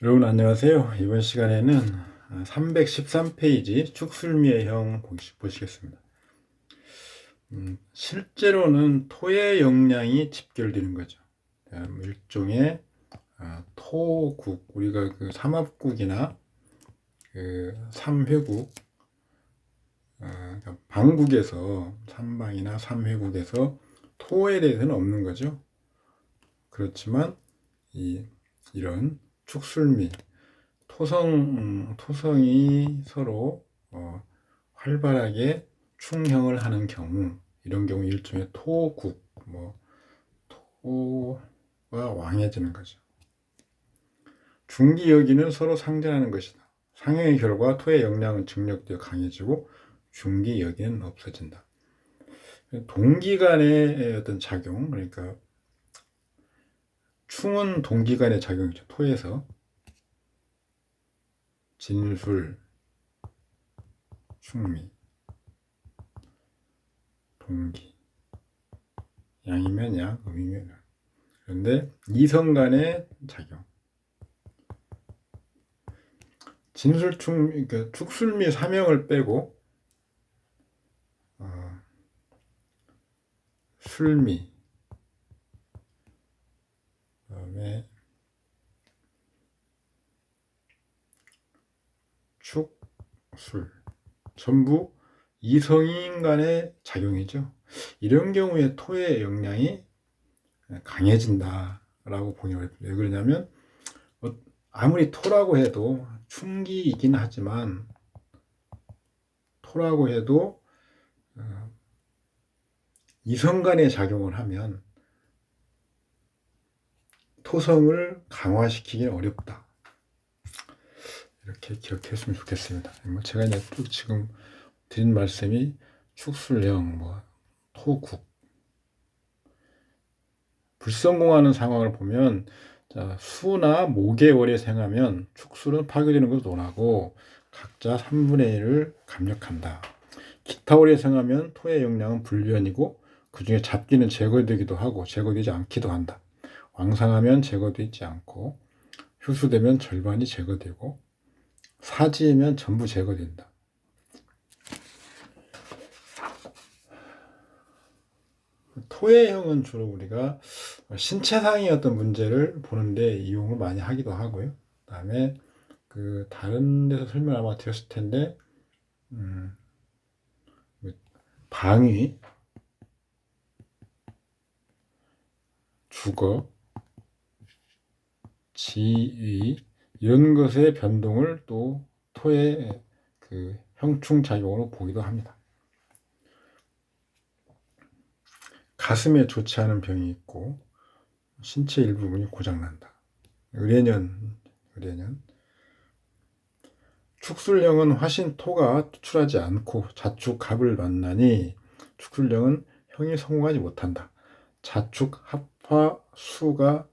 여러분 안녕하세요. 이번 시간에는 313페이지 축술미의 형 보시겠습니다. 실제로는 토의 영향이 집결되는 거죠. 일종의 토국, 우리가 그 삼합국이나 그 삼회국, 그러니까 방국에서 삼방이나 삼회국에서 토에 대해서는 없는 거죠. 그렇지만 이런 축술미, 토성이 서로 활발하게 충형을 하는 경우, 이런 경우 일종의 토국, 토가 왕해지는 거죠. 중기여기는 서로 상전하는 것이다. 상형의 결과 토의 영향은 증력되어 강해지고 중기여기는 없어진다. 동기간의 어떤 작용, 그러니까 충은 동기간의 작용이죠. 토에서 진술, 충미, 동기, 양이면 양, 음이면 음. 그런데 이성 간의 작용, 그러니까 축술미 사명을 빼고 술미, 그다음에 축술, 전부 이성인 간의 작용이죠. 이런 경우에 토의 영향이 강해진다라고 보기 어렵습니다. 왜 그러냐면 아무리 토라고 해도 충기이긴 하지만 토라고 해도 이성 간의 작용을 하면 토성을 강화시키기는 어렵다. 이렇게 기억했으면 좋겠습니다. 제가 이제 쭉 지금 드린 말씀이 축술형, 토국, 불성공하는 상황을 보면, 자, 수나 목의 생하면 축술은 파괴되는 것으로 논하고 각자 3분의 1을 감력한다. 기타 월에 생하면 토의 영향은 불변이고 그 중에 잡기는 제거되기도 하고 제거되지 않기도 한다. 왕상하면 제거되지 않고 휴수되면 절반이 제거되고 사지이면 전부 제거된다. 토해형은 주로 우리가 신체상의 어떤 문제를 보는데 이용을 많이 하기도 하고요. 그다음에 그 다른 데서 설명 아마 드렸을 텐데 방위, 주거, 지위 이런 것의 변동을 또 토의 그 형충 작용으로 보기도 합니다. 가슴에 좋지 않은 병이 있고 신체 일부분이 고장난다. 의례년 축술령은 화신토가 투출하지 않고 자축합을 만나니 축술령은 형이 성공하지 못한다. 자축합화수가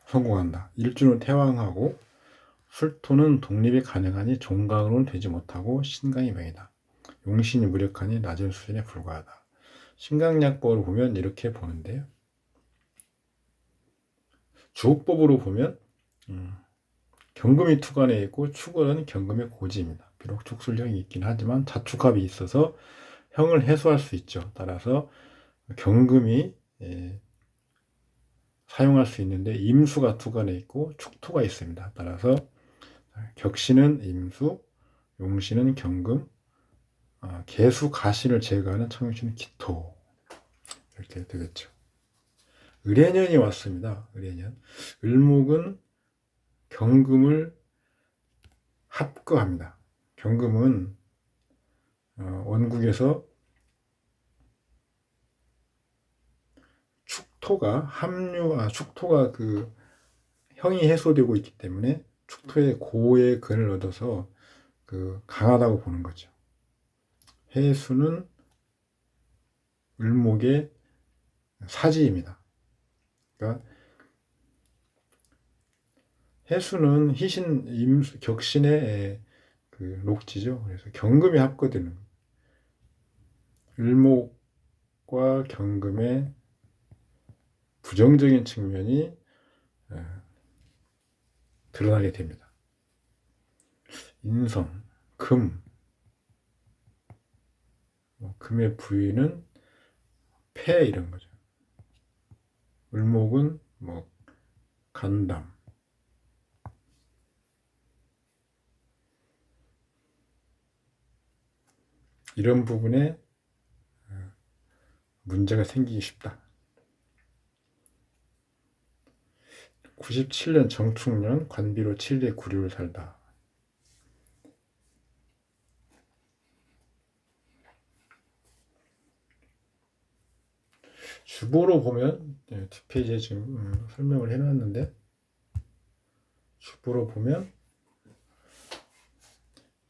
성공한다. 일주는 태왕하고 술토는 독립이 가능하니 종강으로는 되지 못하고 신강이 명이다. 용신이 무력하니 낮은 수준에 불과하다. 신강약법으로 보면 이렇게 보는데요. 주옥법으로 보면 경금이 투간에 있고 축은 경금의 고지입니다. 비록 축술형이 있긴 하지만 자축합이 있어서 형을 해소할 수 있죠. 따라서 경금이 사용할 수 있는데 임수가 투간에 있고 축토가 있습니다. 따라서 격신은 임수, 용신은 경금, 개수 가신을 제거하는 청용신은 기토, 이렇게 되겠죠. 을해년이 왔습니다. 을해년. 을목은 경금을 합거합니다. 경금은 원국에서 축토가 그 형이 해소되고 있기 때문에 축토의 고의 근을 얻어서 그 강하다고 보는 거죠. 해수는 을목의 사지입니다. 그러니까 해수는 희신 임수 격신의 그 녹지죠. 그래서 경금이 합거되는 을목과 경금의 부정적인 측면이 드러나게 됩니다. 인성, 금, 금의 부위는 폐 이런 거죠. 을목은 간담. 이런 부분에 문제가 생기기 쉽다. 97년 정축년 관비로 7대 9류를 살다. 주보로 보면 뒷페이지에 지금 설명을 해놨는데, 주보로 보면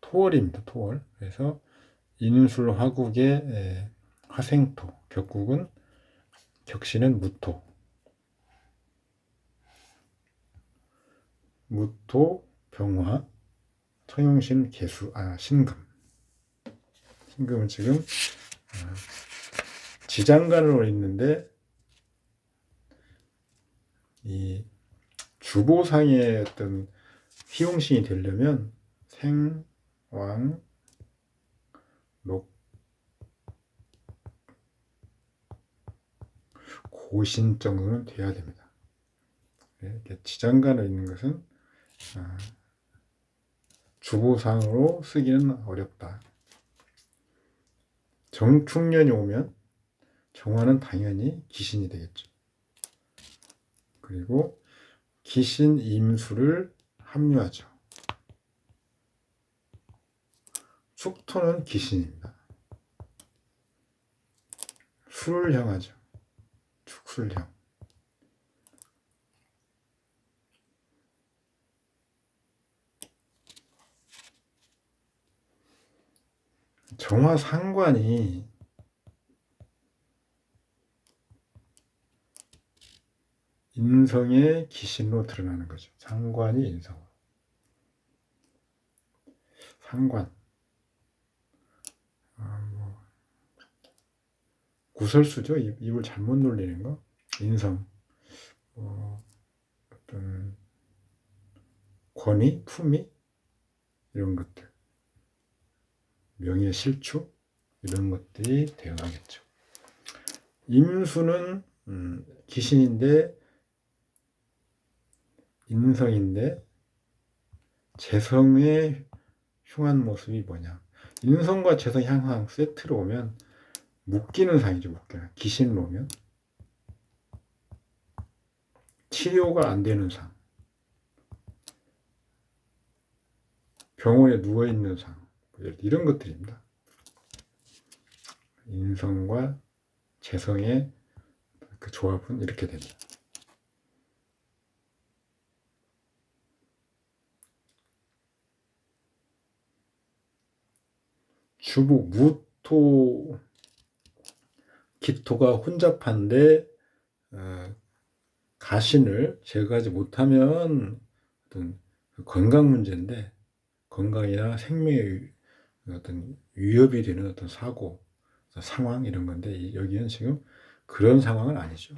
토월입니다. 토월. 그래서 인술 화국의 화생토, 격국은 격신은 무토, 병화, 청용신 개수, 신금. 신금은 지금 지장간으로 있는데, 이 주보상의 어떤 희용신이 되려면 생, 왕, 녹, 고신 정도는 돼야 됩니다. 이렇게 지장간에 있는 것은 주보상으로 쓰기는 어렵다. 정축년이 오면 정화는 당연히 기신이 되겠죠. 그리고 기신 임수를 합류하죠. 축토는 기신입니다. 수를 향하죠. 축술형. 정화 상관이 인성의 기신으로 드러나는 거죠. 상관이 인성. 상관. 구설수죠. 입을 잘못 놀리는 거. 인성. 어떤 권위, 품위 이런 것들. 명예, 실추 이런 것들이 되어가겠죠. 임수는 기신인데 인성인데 재성의 흉한 모습이 뭐냐. 인성과 재성이 항상 세트로 오면 묶이는 상이죠. 묶여요. 기신으로 오면 치료가 안 되는 상, 병원에 누워있는 상, 이런 것들입니다. 인성과 재성의 그 조합은 이렇게 됩니다. 주부 무토 기토가 혼잡한데 가신을 제거하지 못하면 어떤 건강 문제인데, 건강이나 생명에 어떤 위협이 되는 어떤 사고, 상황 이런 건데, 여기는 지금 그런 상황은 아니죠.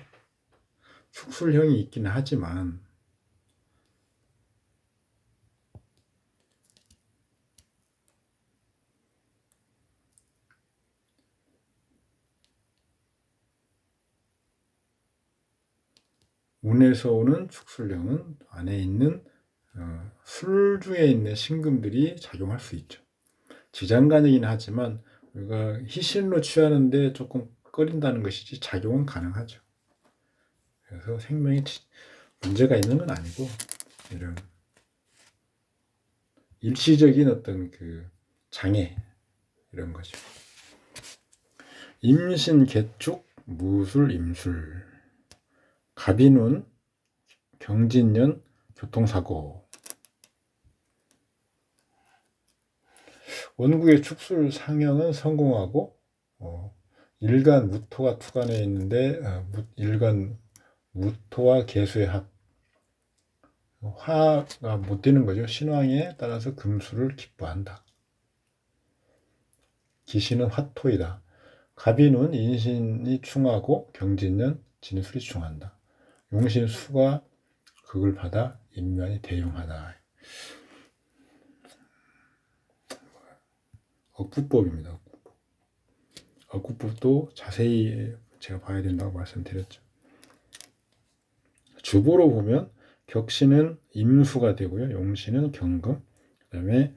축술형이 있기는 하지만 운에서 오는 축술형은 안에 있는 술중에 있는 신금들이 작용할 수 있죠. 지장간이긴 하지만 우리가 희신으로 취하는데 조금 꺼린다는 것이지 작용은 가능하죠. 그래서 생명에 문제가 있는 건 아니고, 이런 일시적인 어떤 그 장애 이런 거죠. 임신, 개축, 무술, 임술. 갑인운, 경진년, 교통사고. 원국의 축술 상형은 성공하고 일간 무토가 투간에 있는데 일간 무토와 개수의 합, 화가 못 되는 거죠. 신왕에 따라서 금수를 기뻐한다. 기신은 화토이다. 갑인운 인신이 충하고 경진년 진술이 충한다. 용신 수가 그걸 받아 인면이 대용하다. 억구법입니다. 억구법. 억구법도 자세히 제가 봐야 된다고 말씀드렸죠. 주보로 보면 격신은 임수가 되고요. 용신은 경금, 그 다음에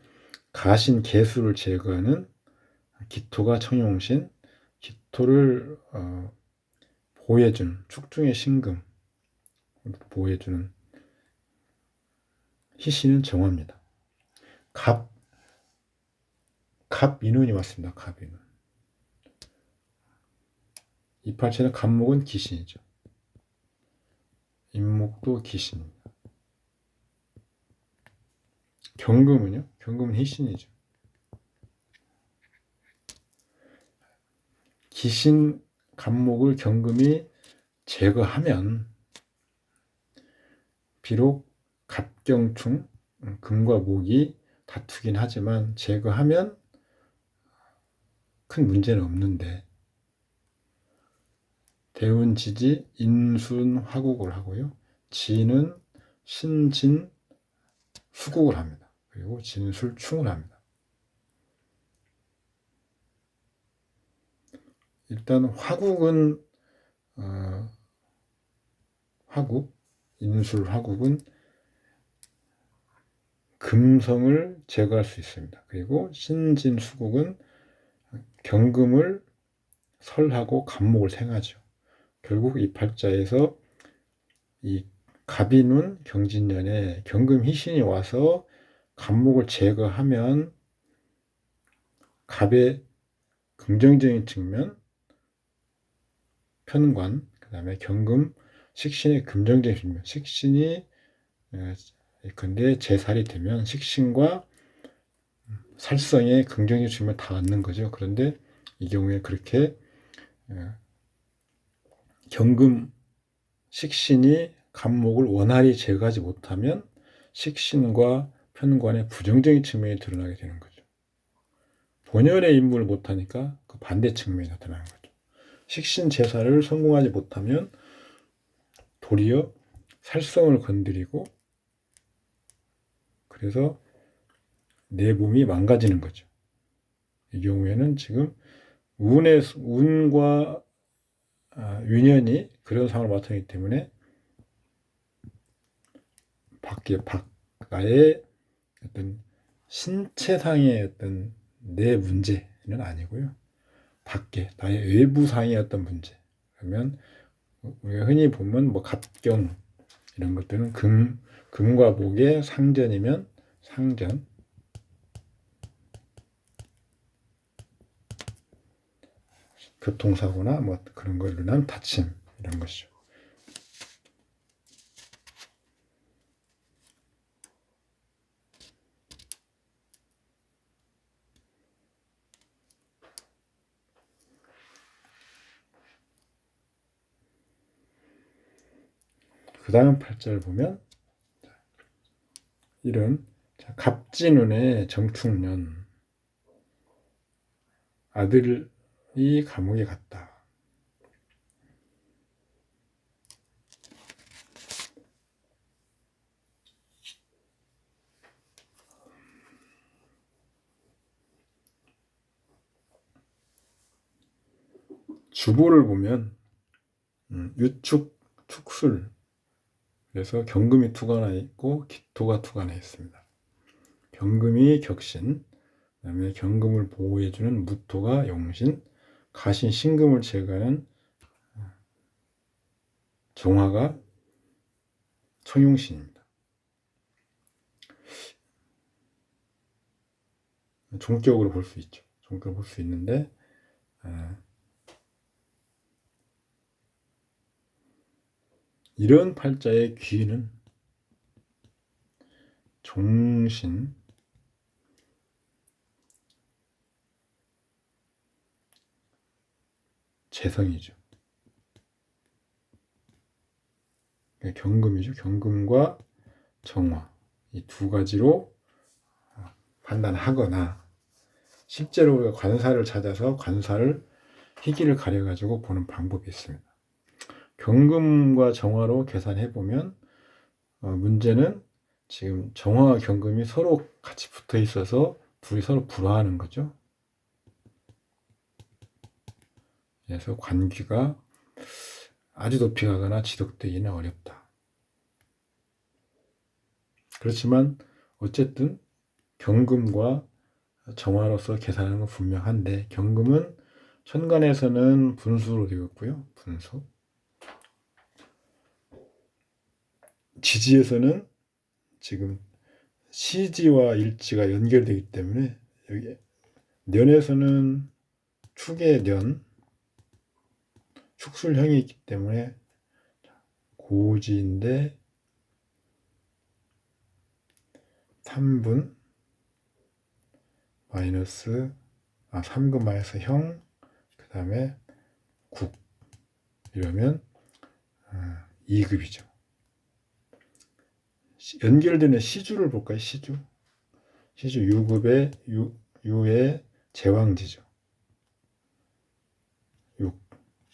가신 개수를 제거하는 기토가 청용신, 기토를 보호해주는 축중의 신금, 보호해주는 희신은 정화입니다. 갑인운이 왔습니다. 갑인운. 이팔체는 갑목은 기신이죠. 임목도 기신입니다. 경금은요? 경금은 희신이죠. 기신 갑목을 경금이 제거하면 비록 갑경충 금과 목이 다투긴 하지만 제거하면 큰 문제는 없는데 대운지지 인순화국을 하고요. 지는 신진 수국을 합니다. 그리고 진술충을 합니다. 일단 화국은 화국, 인술화국은 금성을 제거할 수 있습니다. 그리고 신진수국은 경금을 설하고 갑목을 생하죠. 결국 이 팔자에서 이 갑인운 경진년에 경금 희신이 와서 갑목을 제거하면 갑의 긍정적인 측면, 편관, 그 다음에 경금, 식신의 긍정적인 측면, 식신이 근데 제살이 되면 식신과 살성의 긍정적인 측면을 다 얻는 거죠. 그런데 이 경우에 그렇게 경금, 식신이 갑목을 원활히 제거하지 못하면 식신과 편관의 부정적인 측면이 드러나게 되는 거죠. 본연의 임무를 못하니까 그 반대 측면이 나타나는 거죠. 식신 제사를 성공하지 못하면 도리어 살성을 건드리고 그래서 내 몸이 망가지는 거죠. 이 경우에는 지금 운과 윤연이 그런 상황을 맡았기 때문에 나의 어떤 신체상의 어떤 내 문제는 아니고요. 밖에 나의 외부상의 어떤 문제. 그러면 우리가 흔히 보면 뭐 갑경 이런 것들은 금과 목의 상전이면 상전, 교통사고나 뭐 그런 걸로 인한 다침 이런 것이죠. 그 다음 팔자를 보면 이런 갑진운의 정축년 아들이 감옥에 갔다. 주보를 보면 유축, 축술 그래서 경금이 투관해 있고 기토가 투관해 있습니다. 경금이 격신, 그 다음에 경금을 보호해주는 무토가 용신, 가신 신금을 제거하는 정화가 청용신입니다. 종격으로 볼 수 있죠. 종격으로 볼 수 있는데 이런 팔자의 귀는 종신, 재성이죠. 경금이죠. 경금과 정화 이 두 가지로 판단하거나 실제로 우리가 관사를 찾아서 관사를 희기를 가려가지고 보는 방법이 있습니다. 경금과 정화로 계산해 보면 문제는 지금 정화와 경금이 서로 같이 붙어 있어서 둘이 서로 불화하는 거죠. 그래서 관계가 아주 높이 가거나 지속되기는 어렵다. 그렇지만 어쨌든 경금과 정화로서 계산하는 건 분명한데, 경금은 천간에서는 분수로 되어 있고요. 분수. 지지에서는 지금 시지와 일지가 연결되기 때문에, 여기 년에서는 축의 년, 축술형이 있기 때문에 고지인데 3분 마이너스 3급 마이너스 형, 그 다음에 국, 이러면 2급이죠. 연결되는 시주를 볼까요? 시주 6급의 유의 제왕지죠. 6,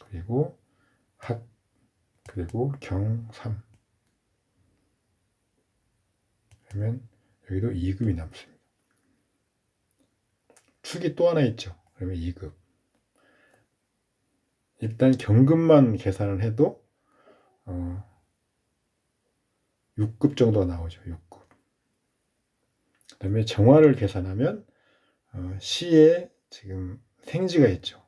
그리고 합, 그리고 경 3. 그러면 여기도 2급이 남습니다. 축이 또 하나 있죠. 그러면 2급. 일단 경금만 계산을 해도 6급 정도가 나오죠. 6급. 그 다음에 정화를 계산하면 시에 지금 생지가 있죠.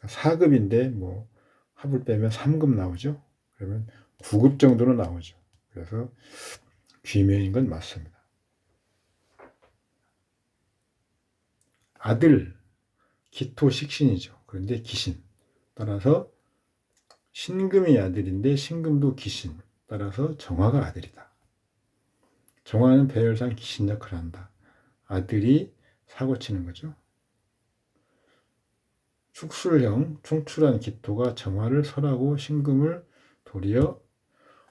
4급인데 뭐 합을 빼면 3급 나오죠. 그러면 9급 정도는 나오죠. 그래서 귀명인 건 맞습니다. 아들, 기토 식신이죠. 그런데 기신. 따라서 신금이 아들인데 신금도 기신. 따라서 정화가 아들이다. 정화는 배열상 기신 역할을 한다. 아들이 사고 치는 거죠. 축술형, 충출한 기토가 정화를 설하고 신금을 도리어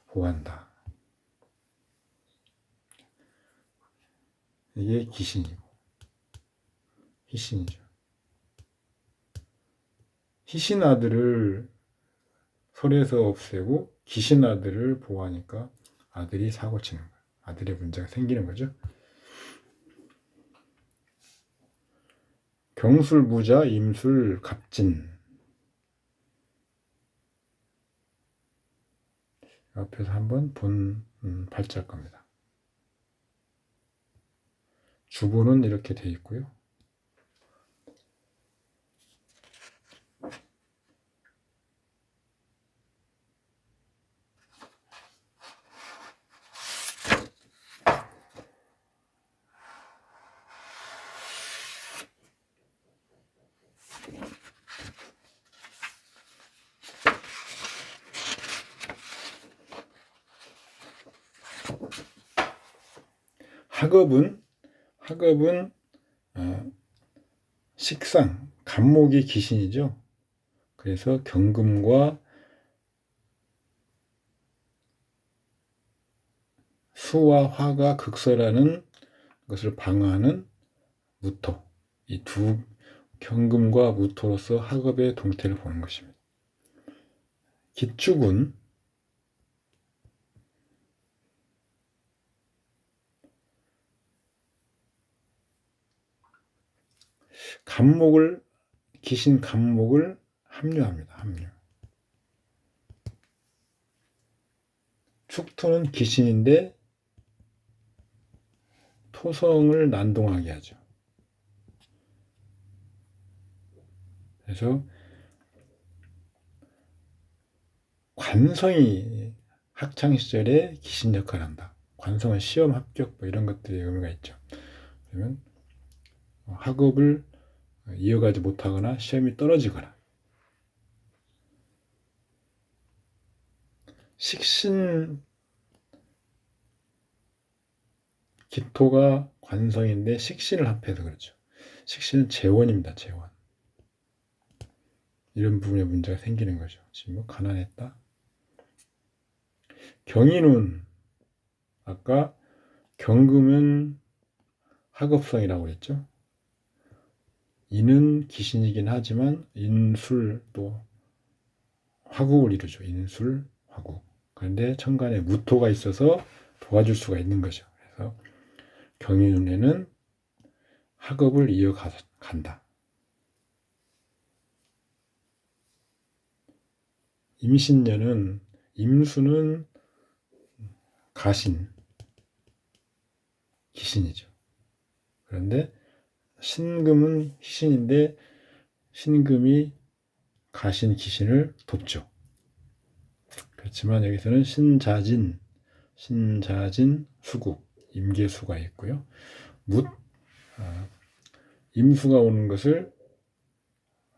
보한다. 이게 기신이고, 희신이죠. 희신 아들을 설에서 없애고 기신 아들을 보호하니까 아들이 사고 치는 거예요. 아들의 문제가 생기는 거죠. 경술 무자 임술 갑진. 옆에서 한번 본 발자일 겁니다. 주보는 이렇게 되어 있고요. 학업은 식상, 간목이 기신이죠. 그래서 경금과 수와 화가 극설하는 것을 방어하는 무토. 이 두 경금과 무토로서 학업의 동태를 보는 것입니다. 기축은 기신 간목을 합류합니다. 합류. 축토는 기신인데 토성을 난동하게 하죠. 그래서 관성이 학창시절에 기신 역할을 한다. 관성은 시험 합격 뭐 이런 것들이 의미가 있죠. 그러면 학업을 이어가지 못하거나 시험이 떨어지거나. 식신 기토가 관성인데 식신을 합해서 그렇죠. 식신은 재원입니다. 재원. 이런 부분에 문제가 생기는 거죠. 지금 뭐 가난했다. 경인은 아까 경금은 학업성이라고 했죠. 인은 기신이긴 하지만 인술 또 화국을 이루죠. 인술, 화국. 그런데 천간에 무토가 있어서 도와줄 수가 있는 거죠. 그래서 경의 눈에는 학업을 이어간다. 임신년은 임수는 가신, 기신이죠. 그런데 신금은 희신인데 신금이 가신, 기신을 돕죠. 그렇지만 여기서는 신자진, 수국, 임계수가 있고요. 임수가 오는 것을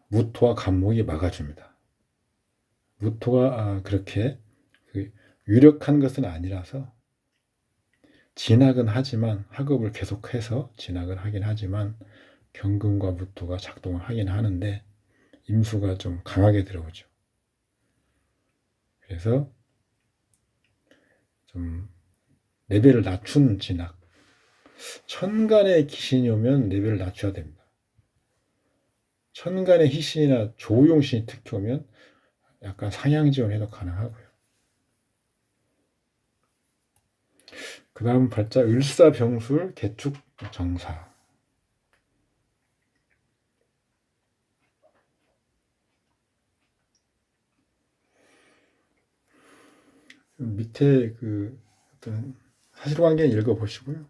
무토와 간목이 막아줍니다. 무토가 그렇게 유력한 것은 아니라서 진학은 하지만, 학업을 계속해서 진학을 하긴 하지만 경금과 무토가 작동을 하긴 하는데 임수가 좀 강하게 들어오죠. 그래서 좀 레벨을 낮춘 진학. 천간에 기신이 오면 레벨을 낮춰야 됩니다. 천간에 희신이나 조용신이 특히 오면 약간 상향 지원해도 가능하고요. 그 다음 발자 을사병술 개축정사. 밑에 어떤 사실관계는 읽어보시고요.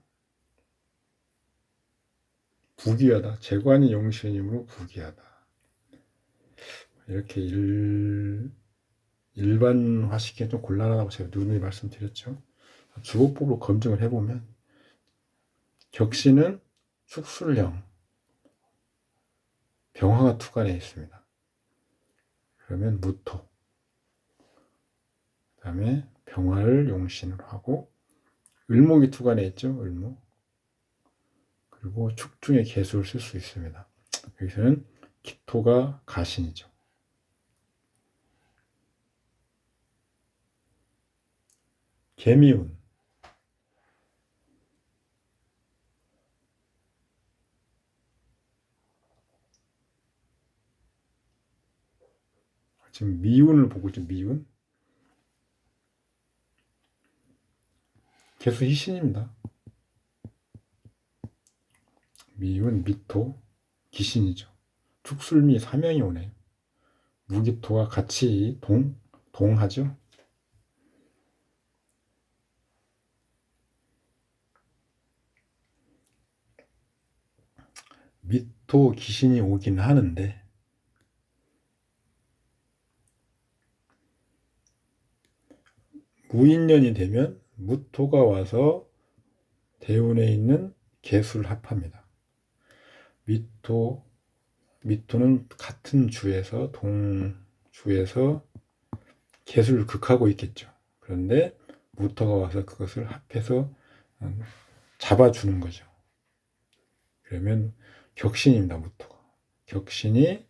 부귀하다. 재관이 용신이므로 부귀하다. 이렇게 일반화시키기 좀 곤란하다고 제가 누누이 말씀드렸죠. 주호법으로 검증을 해보면 격신은 축술령, 병화가 투간에 있습니다. 그러면 무토, 그 다음에 병화를 용신으로 하고 을목이 투간에 있죠. 을목. 그리고 축 중에 개수를 쓸 수 있습니다. 여기서는 기토가 가신이죠. 개미운. 지금 미운을 보고 있죠. 미운. 개수 희신입니다. 미운, 미토, 기신이죠. 축술미 3명이 오네요. 무기토가 같이 동하죠. 미토 기신이 오긴 하는데 무인년이 되면 무토가 와서 대운에 있는 개수를 합합니다. 미토는 같은 주에서 동주에서 개수를 극하고 있겠죠. 그런데 무토가 와서 그것을 합해서 잡아주는 거죠. 그러면 격신입니다. 무토가. 격신이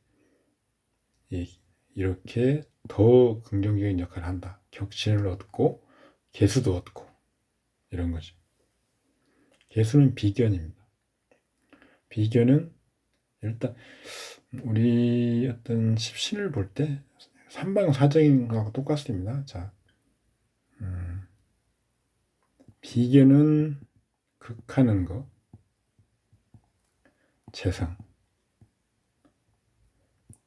이렇게 더 긍정적인 역할을 한다. 격신을 얻고 개수도 얻고 이런 거죠. 개수는 비견입니다. 비견은 일단 우리 어떤 십신을 볼 때 삼방사정인 거하고 똑같습니다. 자, 비견은 극하는 거, 재성.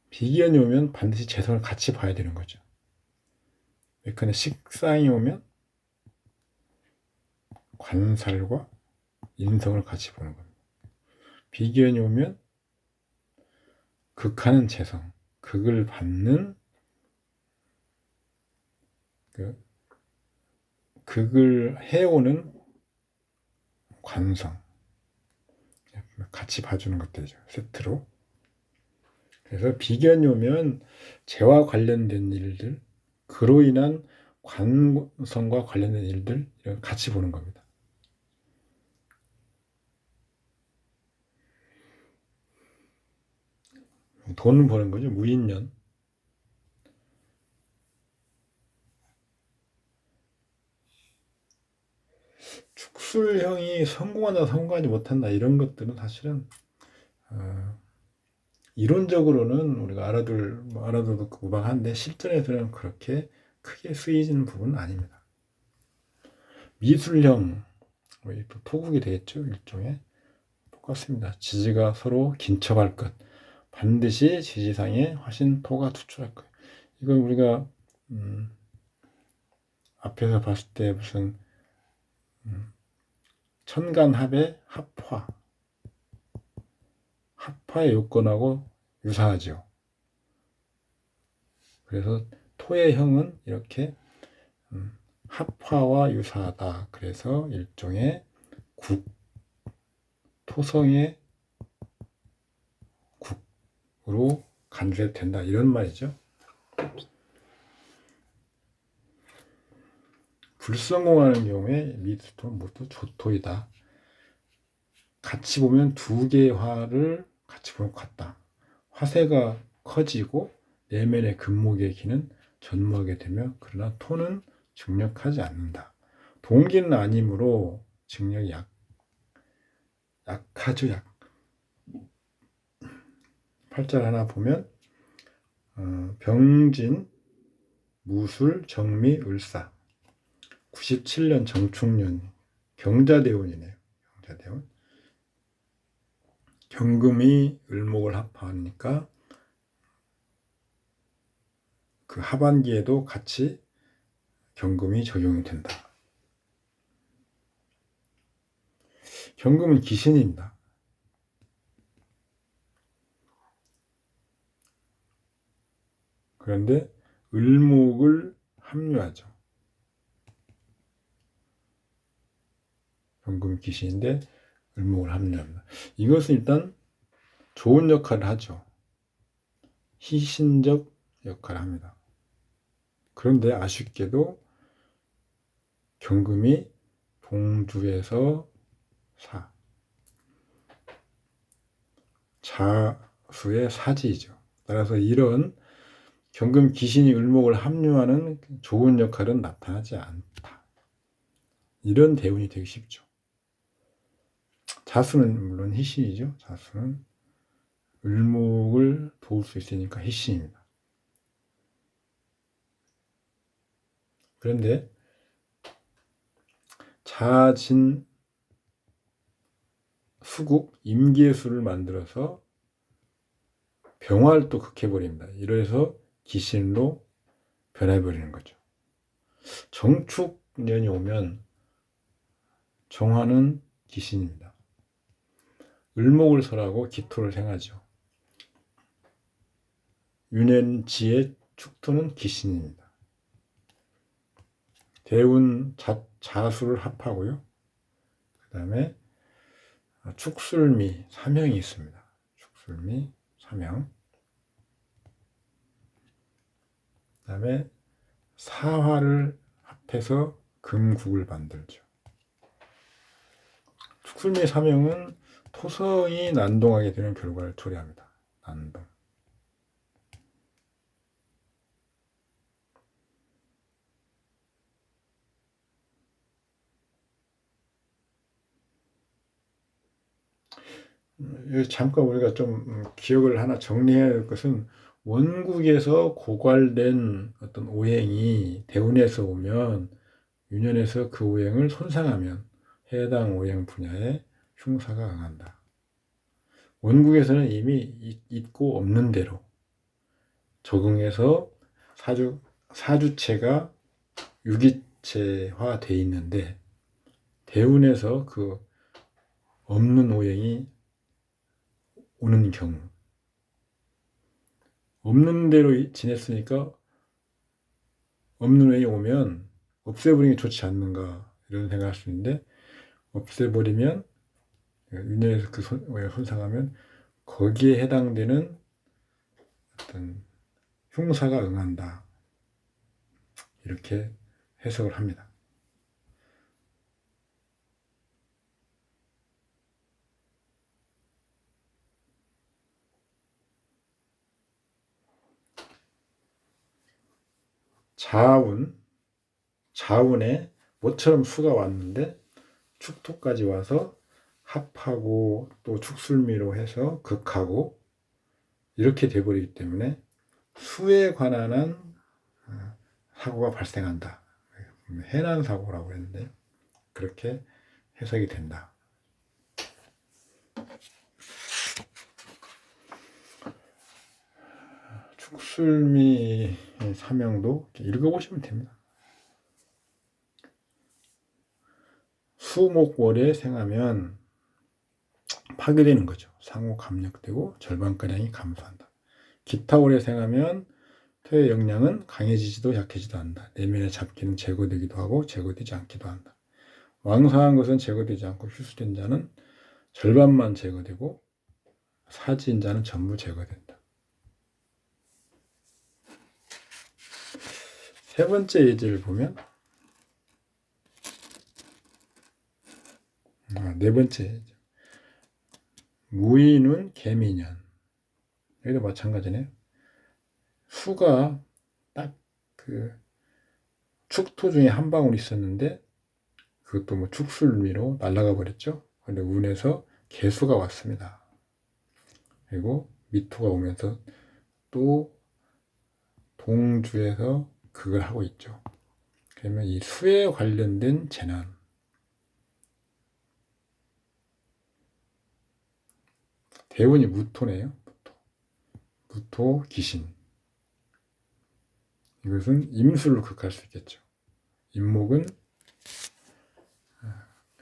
비견이 오면 반드시 재성을 같이 봐야 되는 거죠. 예컨대 식상이 오면 관살과 인성을 같이 보는 겁니다. 비견이 오면 극하는 재성, 극을 받는 극을 해오는 관성 같이 봐주는 것들이죠. 세트로. 그래서 비견이 오면 재와 관련된 일들, 그로 인한 관성과 관련된 일들 같이 보는 겁니다. 돈을 버는 거죠. 무인년. 축술형이 성공한다 성공하지 못한다 이런 것들은 사실은 이론적으로는 우리가 알아둬도 무방한데 실전에서는 그렇게 크게 쓰이는 부분은 아닙니다. 미술형, 토국이 되겠죠. 일종의 똑같습니다. 지지가 서로 긴척할 것, 반드시 지지상에 화신토가 투출할 것. 이건 우리가 앞에서 봤을 때 무슨 천간합의 합화의 요건하고 유사하죠. 그래서 토의 형은 이렇게 합화와 유사하다. 그래서 일종의 토성의 국으로 간주된다. 이런 말이죠. 불성공하는 경우에 미토는 모두 조토이다. 같이 보면 두 개의 화를 같이 보면 같다. 화세가 커지고 내면의 금목의 기는 전무하게 되며 그러나 토는 증력하지 않는다. 동기는 아니므로 증력이 약하죠. 팔자를 하나 보면 병진, 무술, 정미, 을사 97년 정축년 경자대운이네요. 경자대운. 경금이 을목을 합하니까 그 하반기에도 같이 경금이 적용이 된다. 경금은 기신입니다. 그런데 을목을 합류하죠. 경금 기신인데 을목을 합류합니다. 이것은 일단 좋은 역할을 하죠. 희신적 역할을 합니다. 그런데 아쉽게도 경금이 동주에서 자수의 사지이죠. 따라서 이런 경금 기신이 을목을 합류하는 좋은 역할은 나타나지 않다. 이런 대운이 되기 쉽죠. 자수는 물론 희신이죠. 자수는 을목을 도울 수 있으니까 희신입니다. 그런데 자진 수국 임계수를 만들어서 병화를 또 극해버립니다. 이래서 기신으로 변해버리는 거죠. 정축년이 오면 정화는 기신입니다. 을목을 설하고 기토를 생하죠. 유년지의 축토는 기신입니다. 대운 자수를 합하고요. 그 다음에 축술미 3형이 있습니다. 축술미 3형. 그 다음에 사화를 합해서 금국을 만들죠. 축술미 3형은 토성이 난동하게 되는 결과를 초래합니다. 난동. 잠깐 우리가 좀 기억을 하나 정리해야 할 것은 원국에서 고갈된 어떤 오행이 대운에서 오면 유년에서 그 오행을 손상하면 해당 오행 분야에 흉사가 응한다. 원국에서는 이미 있고 없는 대로 적응해서 사주체가 유기체화 돼 있는데 대운에서 그 없는 오행이 오는 경우 없는 대로 지냈으니까 없는 오행이 오면 없애버리는 게 좋지 않는가 이런 생각할 수 있는데 없애버리면 유년에서 그 오행을 손상하면 거기에 해당되는 어떤 흉사가 응한다 이렇게 해석을 합니다. 자운에 모처럼 수가 왔는데 축토까지 와서 합하고 또 축술미로 해서 극하고 이렇게 돼버리기 때문에 수에 관한 사고가 발생한다. 해난 사고라고 했는데 그렇게 해석이 된다. 축술미 사명도 읽어보시면 됩니다. 수목월에 생하면 파괴되는 거죠. 상호 감력되고 절반가량이 감소한다. 기타월에 생하면 토의 역량은 강해지지도 약해지도 않는다. 내면의 잡기는 제거되기도 하고 제거되지 않기도 한다. 왕성한 것은 제거되지 않고 휴수된 자는 절반만 제거되고 사지인 자는 전부 제거된다. 세 번째 예제를 보면 네 번째 예제. 무인은 개미년. 여기도 마찬가지네요. 수가 딱 그 축토 중에 한 방울 있었는데 그것도 뭐 축술미로 날아가 버렸죠. 근데 운에서 개수가 왔습니다. 그리고 미토가 오면서 또 동주에서 그걸 하고 있죠. 그러면 이 수에 관련된 재난, 대운이 무토네요. 무토 귀신. 이것은 임수를 극할 수 있겠죠. 임목은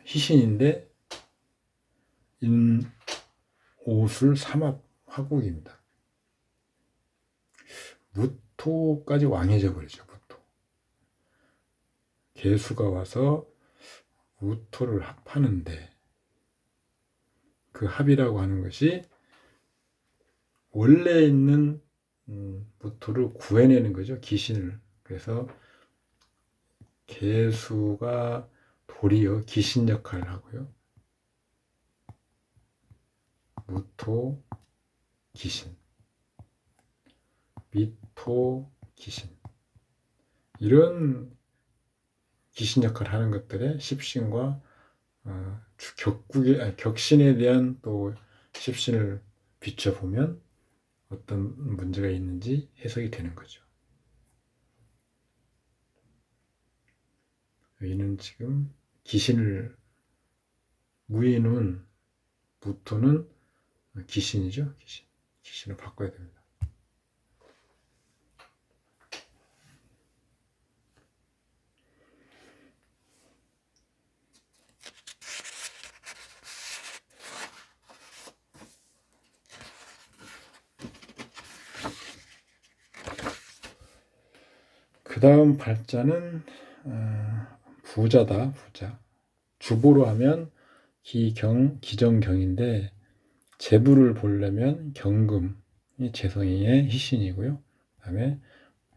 희신인데 인오술 삼합 화국입니다. 무토까지 왕해져 버리죠. 무토. 개수가 와서 무토를 합하는데 그 합이라고 하는 것이 원래 있는 무토를 구해내는 거죠. 귀신을. 그래서 개수가 도리어 귀신 역할을 하고요. 무토 귀신, 미토 귀신, 이런 귀신 역할을 하는 것들의 십신과 격신에 대한 또 십신을 비춰보면 어떤 문제가 있는지 해석이 되는 거죠. 여기는 지금 귀신을, 무인은, 무토는 귀신이죠. 귀신을 바꿔야 됩니다. 그 다음 발자는 부자다. 부자. 주보로 하면 기정경인데 재부를 보려면 경금이 재성이의 희신이고요. 그 다음에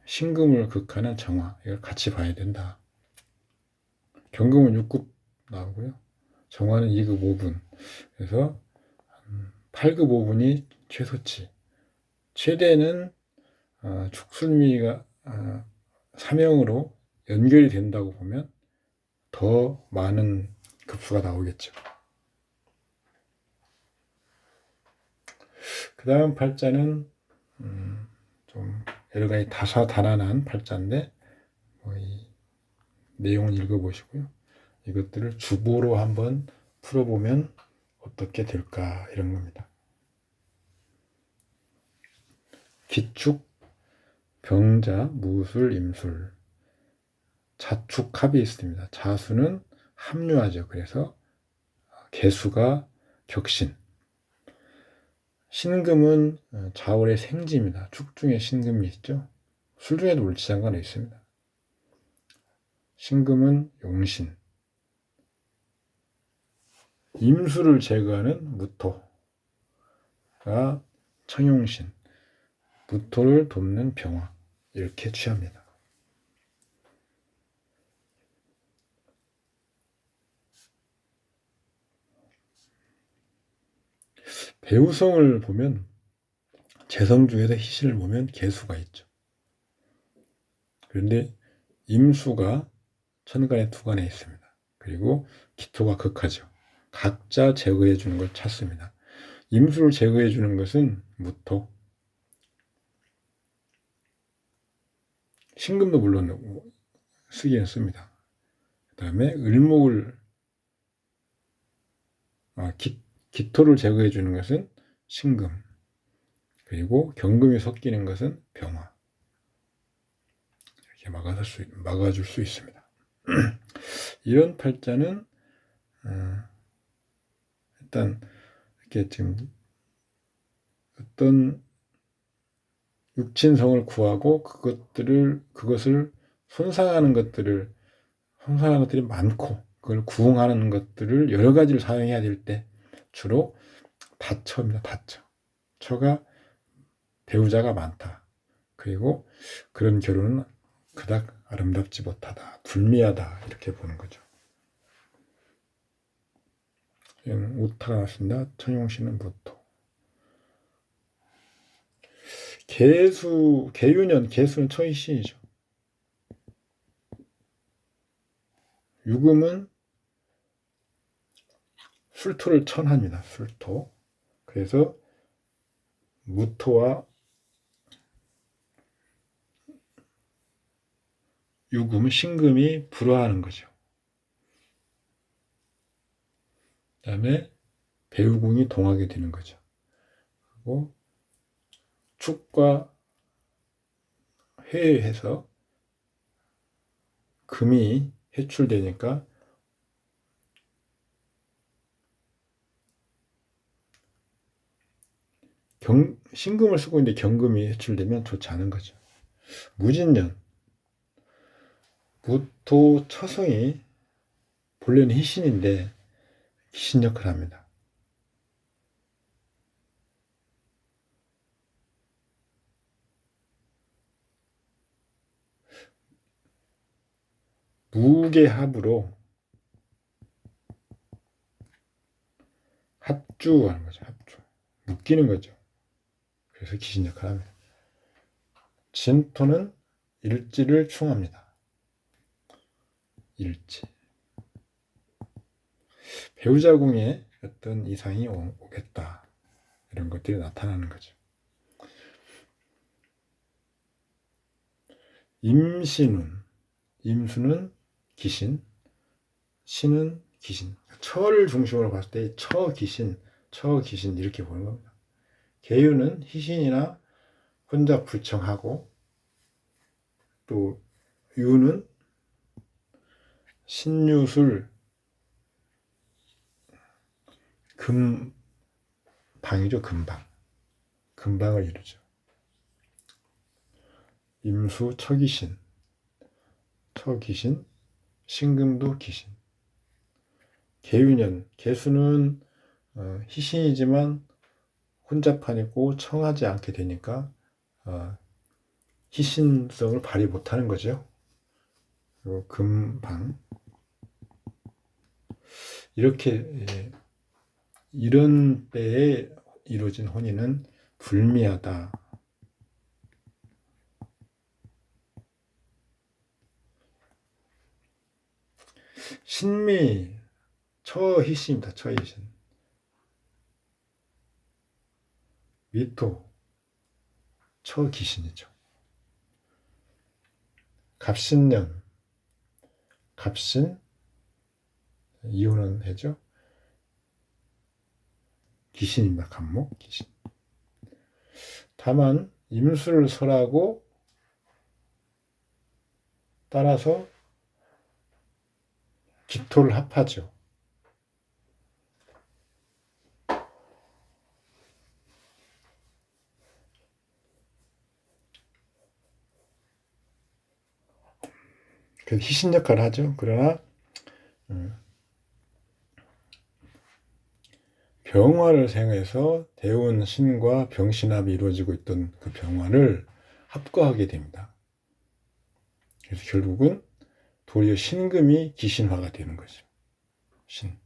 신금을 극하는 정화, 이걸 같이 봐야 된다. 경금은 6급 나오고요. 정화는 2급 5분. 그래서 8급 5분이 최소치. 최대는 축술미가 사명으로 연결이 된다고 보면 더 많은 급수가 나오겠죠. 그 다음 팔자는 좀 여러가지 다사다난한 팔자인데 이 내용을 읽어보시고요. 이것들을 주보로 한번 풀어보면 어떻게 될까, 이런 겁니다. 기축, 병자, 무술, 임술, 자축합이 있습니다. 자수는 합류하죠. 그래서 개수가 격신. 신금은 자월의 생지입니다. 축 중에 신금이 있죠. 술 중에도 물지장관이 있습니다. 신금은 용신. 임수를 제거하는 무토가 청용신. 무토를 돕는 병화. 이렇게 취합니다. 배우성을 보면 재성 중에서 희신을 보면 개수가 있죠. 그런데 임수가 천간에 투간에 있습니다. 그리고 기토가 극하죠. 각자 제거해 주는 걸 찾습니다. 임수를 제거해 주는 것은 무토, 신금도 물론 쓰기는 씁니다. 그 다음에 을목을 기토를 제거해 주는 것은 신금, 그리고 경금이 섞이는 것은 병화. 이렇게 막아줄 수 있습니다. 이런 팔자는 일단 이렇게 지금 어떤 육친성을 구하고 그것을 손상하는 것들이 많고 그걸 구응하는 것들을 여러 가지를 사용해야 될 때 주로 다처입니다. 다처. 처가 배우자가 많다. 그리고 그런 결혼은 그닥 아름답지 못하다. 불미하다. 이렇게 보는 거죠. 오타가 났습니다. 천용씨는 무토. 개유년, 개수는 처이신이죠. 유금은 술토를 천합니다. 술토. 그래서 무토와 유금, 신금이 불화하는 거죠. 그 다음에 배우궁이 동하게 되는 거죠. 그리고 축과 회해서 금이 해출되니까 신금을 쓰고 있는데 경금이 해출되면 좋지 않은 거죠. 무진년, 무토 처성이 본래는 희신인데 귀신 역할을 합니다. 무게합으로 합주하는 거죠. 합주. 묶이는 거죠. 그래서 귀신 역할을 합니다. 진토는 일지를 충합니다. 일지. 배우자궁에 어떤 이상이 오겠다. 이런 것들이 나타나는 거죠. 임수는 귀신, 신은 귀신. 처를 중심으로 봤을 때 처귀신 이렇게 보는 겁니다. 계유는 희신이나 혼자 불청하고, 또 유는 신유술, 금방이죠. 금방을 이루죠. 임수 처귀신, 신금도 귀신. 계유년, 개수는 희신이지만 혼잡하고 청하지 않게 되니까 희신성을 발휘 못하는 거죠. 그리고 금방. 이렇게 이런 때에 이루어진 혼인은 불미하다. 신미, 처희신입니다. 처희신. 미토, 처귀신이죠. 갑신년, 갑신, 이혼은 해죠. 귀신입니다. 갑목, 귀신. 다만 임수를 설하고 따라서 기토를 합하죠. 그 희신 역할을 하죠. 그러나 병화를 생해서 대운 신과 병신합이 이루어지고 있던 그 병화를 합거하게 됩니다. 그래서 결국은 도리어 신금이 기신화가 되는 거죠. 신.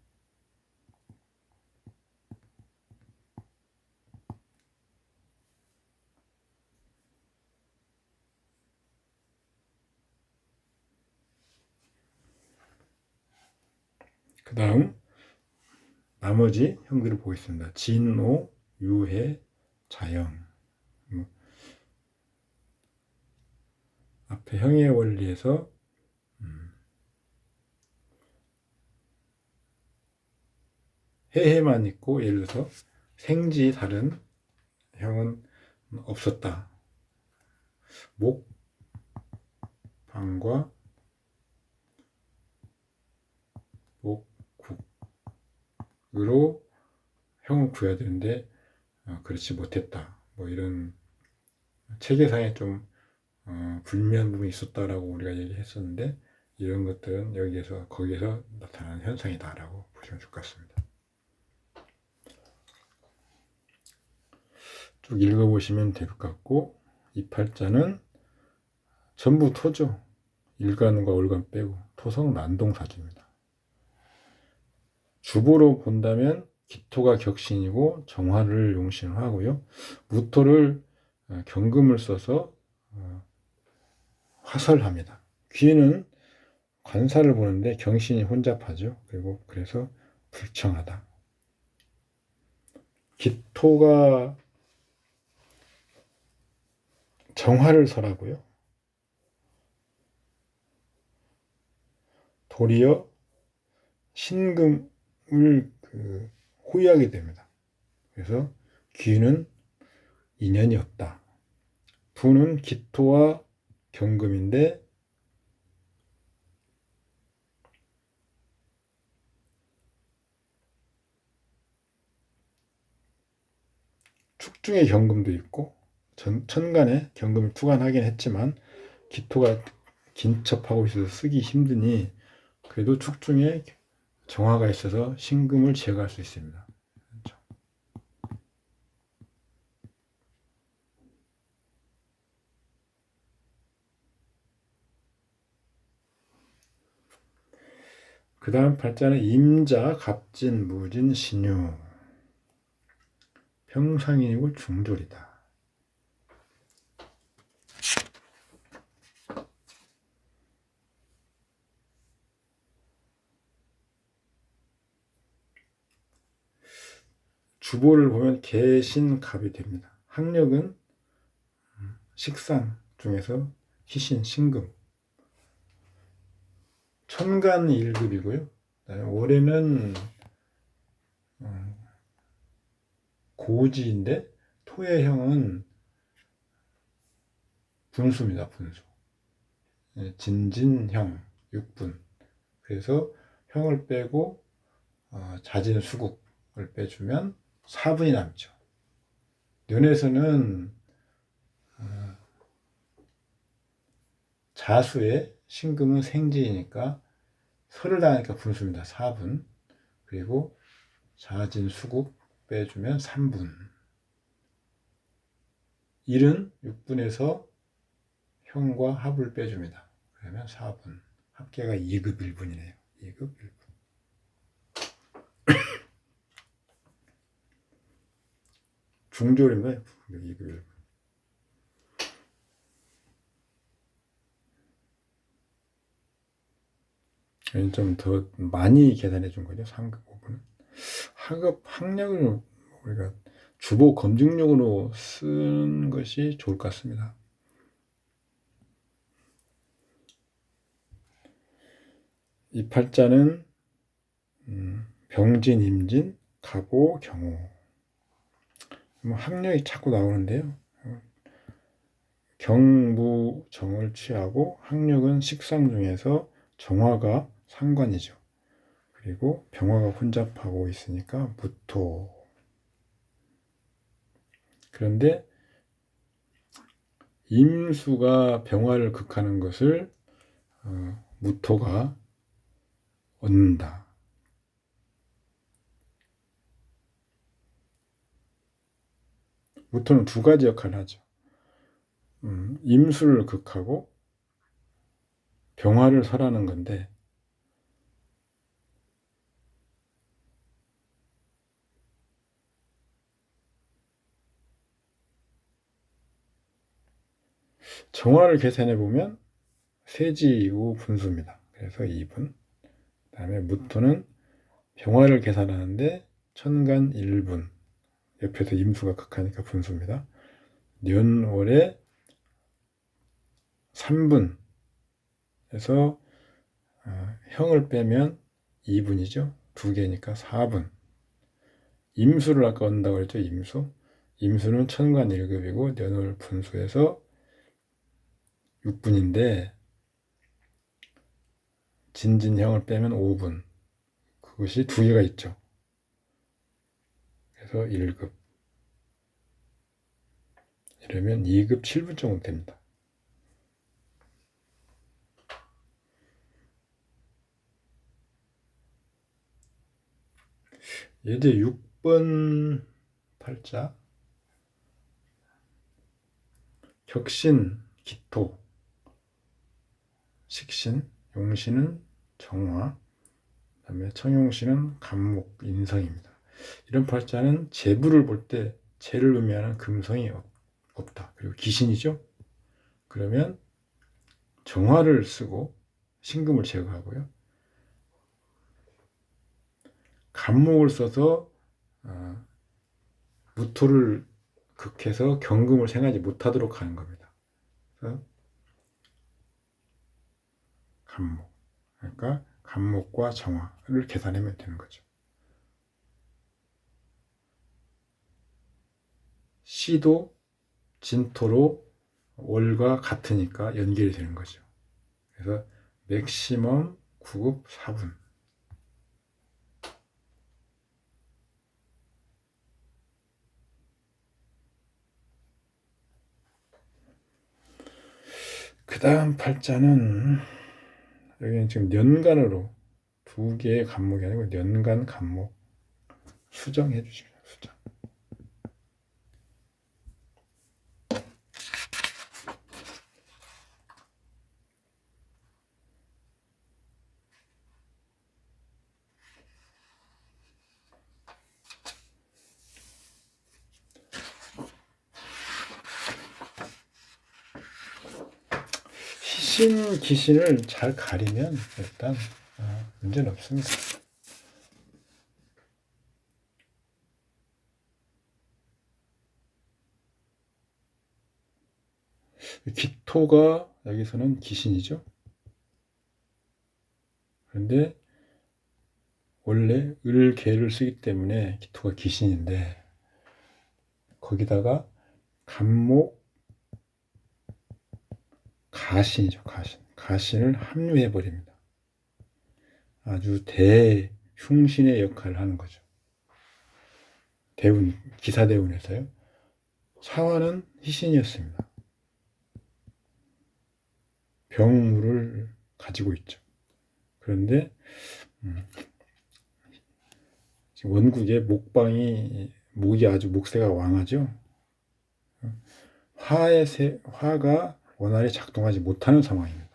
그 다음 나머지 형들을 보겠습니다. 진오, 유해, 자영. 앞에 형의 원리에서 해해만 있고, 예를 들어서 생지 다른 형은 없었다. 목, 방과 목, 국으로 형을 구해야 되는데 그렇지 못했다. 뭐 이런 체계상에 좀 불미한 부분이 있었다라고 우리가 얘기했었는데, 이런 것들은 거기에서 나타나는 현상이다라고 보시면 좋을 것 같습니다. 쭉 읽어보시면 될 것 같고, 이 팔자는 전부 토죠. 일간과 월간 빼고 토성 난동사주입니다. 주보로 본다면 기토가 격신이고 정화를 용신을 하고요. 무토를 경금을 써서 화설합니다. 귀는 관사를 보는데 경신이 혼잡하죠. 그리고 그래서 불청하다. 기토가 정화를 설하고요. 도리어 신금을 호위하게 됩니다. 그래서 귀는 인연이 없다. 부는 기토와 경금인데 축중에 경금도 있고 천간에 경금을 투관하긴 했지만 기토가 긴첩하고 있어서 쓰기 힘드니 그래도 축중에 정화가 있어서 신금을 제거할 수 있습니다. 그 다음 팔자는 임자, 갑진, 무진, 신유. 평상인이고 중졸이다. 주보를 보면 개신갑이 됩니다. 학력은 식상 중에서 희신, 신금. 천간 1급이고요. 올해는 고지인데 토의 형은 분수입니다. 분수. 진진형 6분. 그래서 형을 빼고 자진수국을 빼주면 4분이 남죠. 연에서는 자수의 신금은 생지이니까 설을 당하니까 분수입니다. 4분. 그리고 자진수국 빼주면 3분. 일은 6분에서 형과 합을 빼줍니다. 그러면 4분. 합계가 2급 1분이네요. 2급 1분. 중졸입니다. 2급 1분. 좀 더 많이 계산해 준 거죠. 3급 5분은. 학력을 우리가 주보 검증용으로 쓴 것이 좋을 것 같습니다. 이 팔자는 병진, 임진, 갑오, 경오. 학력이 자꾸 나오는데요. 경무정을 취하고 학력은 식상 중에서 정화가 상관이죠. 그리고 병화가 혼잡하고 있으니까 무토. 그런데 임수가 병화를 극하는 것을 무토가 얻는다. 무토는 두 가지 역할을 하죠. 임수를 극하고 병화를 설하는 건데, 정화를 계산해 보면 세지이고 분수입니다. 그래서 2분. 그 다음에 무토는 병화를 계산하는데 천간 1분. 옆에서 임수가 극하니까 분수입니다. 년월에 3분에서 형을 빼면 2분이죠. 2개니까 4분. 임수를 아까 얻는다고 했죠. 임수는 천간 1급이고 년월 분수에서 6분인데 진진형을 빼면 5분. 그것이 2개가 있죠. 그래서 1급. 이러면 2급 7분 정도 됩니다. 이제 6번 팔자. 격신, 기토, 식신, 용신은 정화, 그다음에 청용신은 간목, 인성입니다. 이런 팔자는 재부를 볼 때 재를 의미하는 금성이 없다. 그리고 기신이죠. 그러면 정화를 쓰고 신금을 제거하고요. 간목을 써서 무토를 극해서 경금을 생하지 못하도록 하는 겁니다. 그래서 간목, 그러니까 간목과 정화를 계산하면 되는 거죠. 시도 진토로 월과 같으니까 연결이 되는 거죠. 그래서 맥시멈 9급 4분. 그 다음 팔자는 여기는 지금 년간으로 2개의 간목이 아니고 년간 간목 수정해 주십니다. 수정. 희신, 기신을 잘 가리면 일단 문제는 없습니다. 기토가 여기서는 기신이죠. 그런데 원래 을개를 쓰기 때문에 기토가 기신인데 거기다가 간목 가신이죠. 가신을 합류해 버립니다. 아주 대흉신의 역할을 하는 거죠. 대운, 기사대운에서요. 사화는 희신이었습니다. 병무를 가지고 있죠. 그런데 지금 원국에 목이 아주 목세가 왕하죠. 화가 원활히 작동하지 못하는 상황입니다.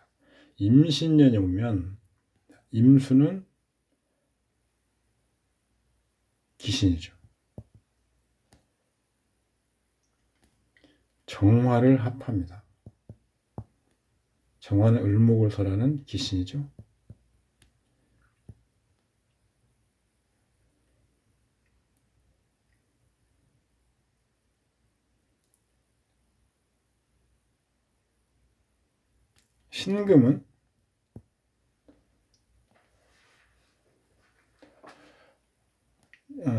임신년이 오면 임수는 기신이죠. 정화를 합합니다. 정화는 을목을 설하는 기신이죠. 신금은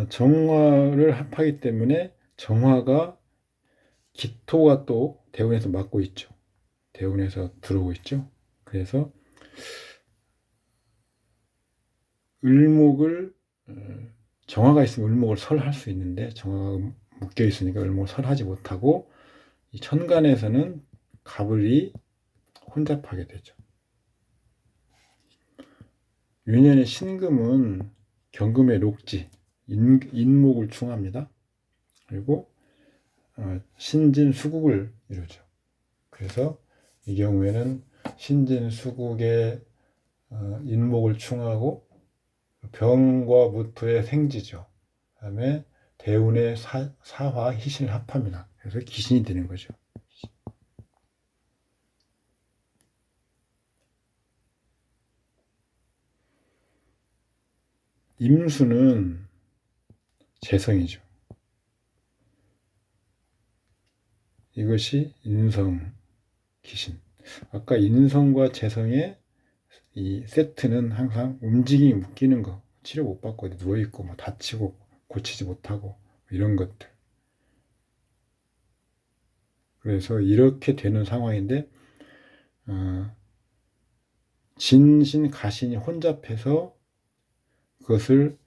정화를 합하기 때문에 정화가 기토가 또 대운에서 맡고 있죠. 대운에서 들어오고 있죠. 그래서 을목을 정화가 있으면 을목을 설할 수 있는데 정화가 묶여 있으니까 을목을 설하지 못하고 이 천간에서는 갑을이 혼잡하게 되죠. 유년의 신금은 경금의 녹지, 인목을 충합니다. 그리고 신진수국을 이루죠. 그래서 이 경우에는 신진수국의 인목을 충하고 병과 무토의 생지죠. 그 다음에 대운의 사화, 희신을 합합니다. 그래서 기신이 되는 거죠. 임수는 재성이죠. 이것이 인성, 기신. 아까 인성과 재성의 이 세트는 항상 움직임이 묶이는 거, 치료 못 받고 어디 누워있고 뭐 다치고 고치지 못하고 이런 것들. 그래서 이렇게 되는 상황인데 진신 가신이 혼잡해서 그것을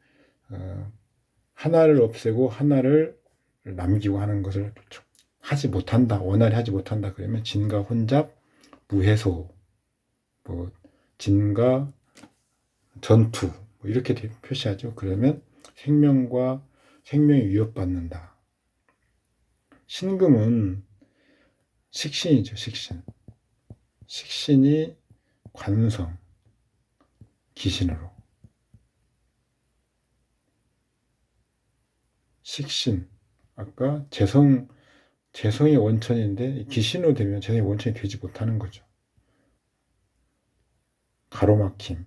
하나를 없애고 하나를 남기고 하는 것을 하지 못한다. 원활히 하지 못한다. 그러면 진가 혼잡, 무해소, 뭐 진가 전투 뭐 이렇게 표시하죠. 그러면 생명이 위협받는다. 신금은 식신이죠. 식신이 관성, 기신으로. 식신, 아까 재성이 원천인데 기신으로 되면 재성이 원천이 되지 못하는 거죠. 가로막힘.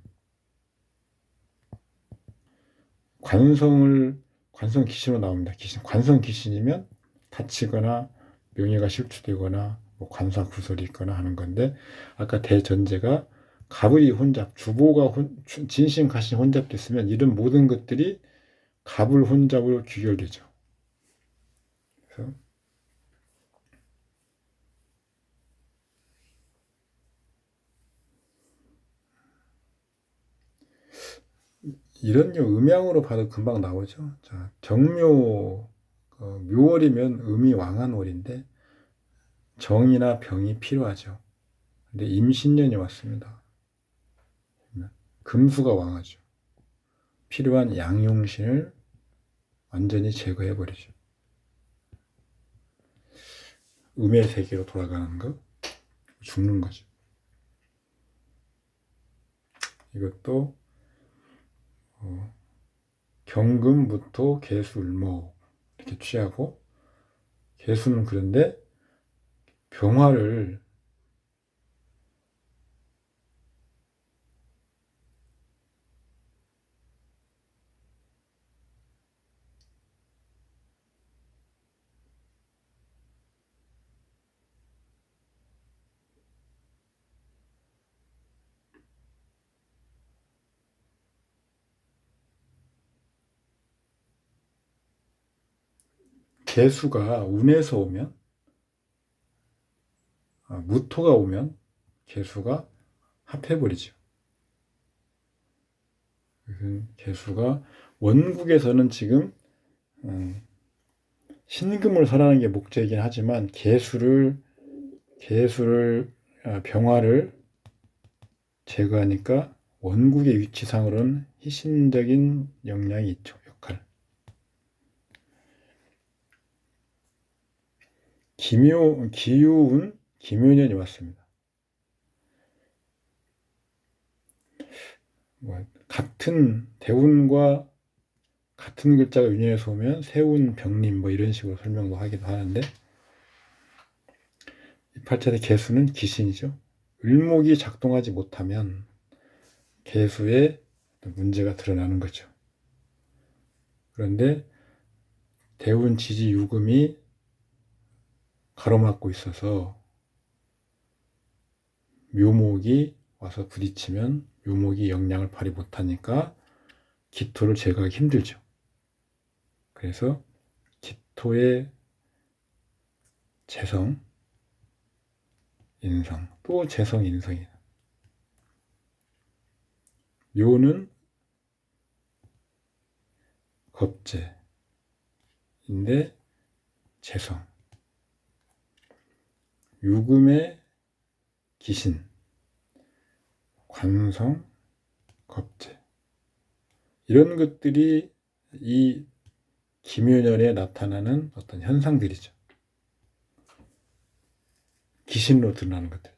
관성 기신으로 나옵니다. 관성 기신이면 다치거나 명예가 실추되거나 뭐 관사 구설이 있거나 하는 건데 아까 대전제가 갑의 혼잡, 주보가 진신 가신 혼잡됐으면 이런 모든 것들이 갑을 혼잡으로 귀결되죠. 그래서 이런 음양으로 봐도 금방 나오죠. 자, 정묘 묘월이면 음이 왕한 월인데 정이나 병이 필요하죠. 근데 임신년이 왔습니다. 금수가 왕하죠. 필요한 양용신을 완전히 제거해버리죠. 음의 세계로 돌아가는 거, 죽는 거죠. 이것도 경금부터 개술모 이렇게 취하고 개수는 그런데 병화를 개수가 운에서 오면 무토가 오면 개수가 합해버리죠. 개수가 원국에서는 지금 신금을 설하는 게 목적이긴 하지만 개수를 병화를 제거하니까 원국의 위치상으로는 희신적인 영향이 있죠. 역할. 기유운 기묘년이 왔습니다. 같은 대운과 같은 글자가 윤회에서 오면 세운, 병림 뭐 이런 식으로 설명도 하기도 하는데 이 팔자의 개수는 기신이죠. 을목이 작동하지 못하면 개수에 문제가 드러나는 거죠. 그런데 대운, 지지, 유금이 가로막고 있어서 묘목이 와서 부딪히면 묘목이 영향을 발휘 못하니까 기토를 제거하기 힘들죠. 그래서 기토의 재성, 인성, 또 재성, 인성이다. 묘는 겁재인데 재성, 유금의 기신, 관성, 겁재. 이런 것들이 이 기묘년에 나타나는 어떤 현상들이죠. 기신으로 드러나는 것들.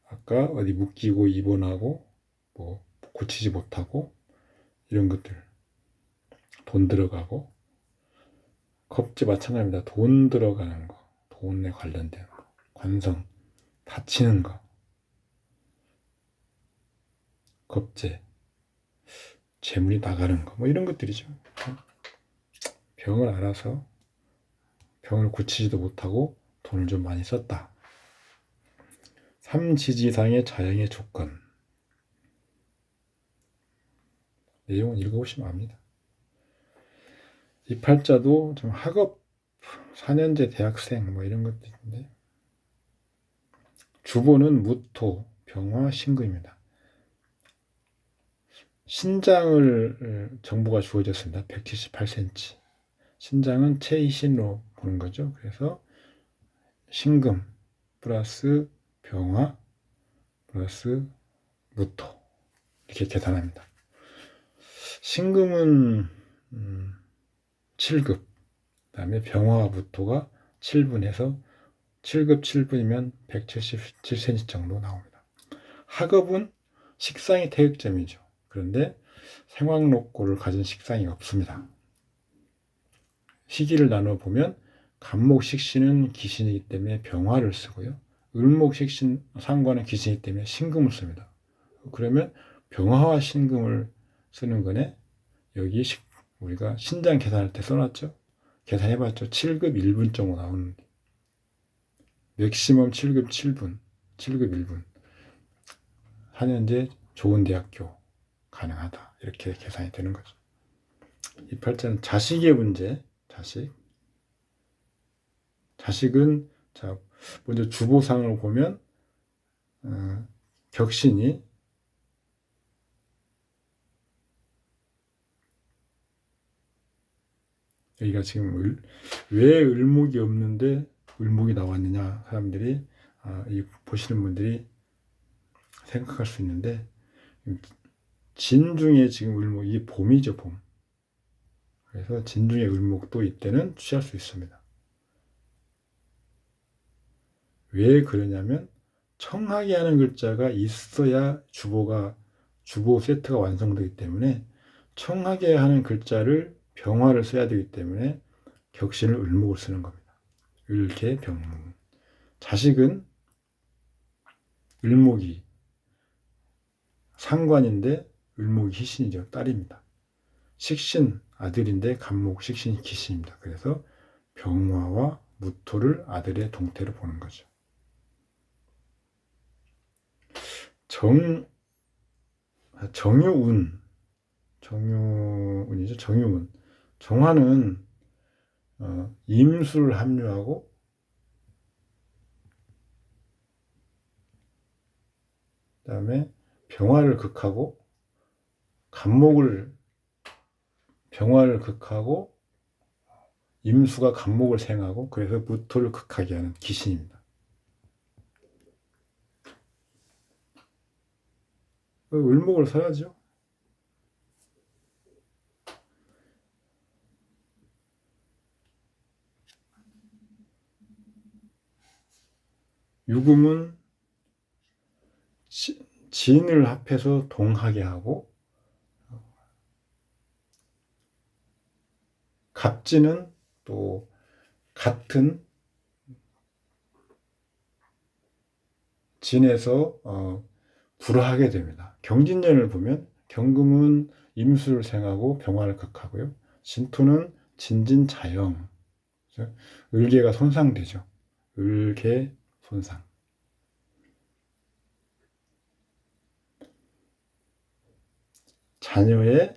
아까 어디 묶이고 입원하고 뭐 고치지 못하고 이런 것들. 돈 들어가고 겁재 마찬가지입니다. 돈 들어가는 거, 돈에 관련된 거, 관성, 다치는 거, 겁재, 재물이 나가는 거, 뭐 이런 것들이죠. 병을 알아서 병을 고치지도 못하고 돈을 좀 많이 썼다. 3지지상의 자양의 조건. 내용은 읽어보시면 압니다. 이 팔자도 좀 학업 4년제 대학생 뭐 이런 것도 있는데, 주보는 무토, 병화, 신금입니다. 신장을 정보가 주어졌습니다. 178cm. 신장은 체이신으로 보는 거죠. 그래서 신금 플러스 병화 플러스 무토 이렇게 계산합니다. 신금은 7급, 그 다음에 병화와 무토가 7분해서 7급 7분이면 177cm 정도 나옵니다. 학업은 식상이 태극점이죠. 그런데 생황록고를 가진 식상이 없습니다. 시기를 나눠보면 간목식신은 기신이기 때문에 병화를 쓰고요. 을목식신 상관은 기신이기 때문에 신금을 씁니다. 그러면 병화와 신금을 쓰는 거네. 여기 우리가 신장 계산할 때 써놨죠. 계산해봤죠. 7급 1분 정도 나오는데, 맥시멈 7급 7분, 7급 1분. 4년제 좋은 대학교 가능하다. 이렇게 계산이 되는 거죠. 이 팔자는 자식의 문제. 자식은, 자, 먼저 주보상을 보면 격신이 여기가 지금 왜 을목이 없는데 을목이 나왔느냐, 사람들이 보시는 분들이 생각할 수 있는데, 진중에 지금 을목, 이게 봄이죠, 봄. 그래서 진중에 을목도 이때는 취할 수 있습니다. 왜 그러냐면 청하게 하는 글자가 있어야 주보 세트가 완성되기 때문에, 청하게 하는 글자를 병화를 써야 되기 때문에 격신을 을목을 쓰는 겁니다. 을계 병목. 자식은 을목이 상관인데 을목이 희신이죠. 딸입니다. 식신 아들인데 간목 식신이 기신입니다. 그래서 병화와 무토를 아들의 동태로 보는 거죠. 정유운이죠. 정유운. 정화는 임수를 합류하고, 그 다음에 병화를 극하고, 병화를 극하고, 임수가 간목을 생하고, 그래서 무토를 극하게 하는 기신입니다. 을목을 써야죠. 유금은 진을 합해서 동하게 하고, 갑진은 또 같은 진에서 불화하게 됩니다. 경진년을 보면 경금은 임수를 생하고 병화를 극하고요. 진토는 진진자영, 을계가 손상되죠. 을계 손상. 자녀의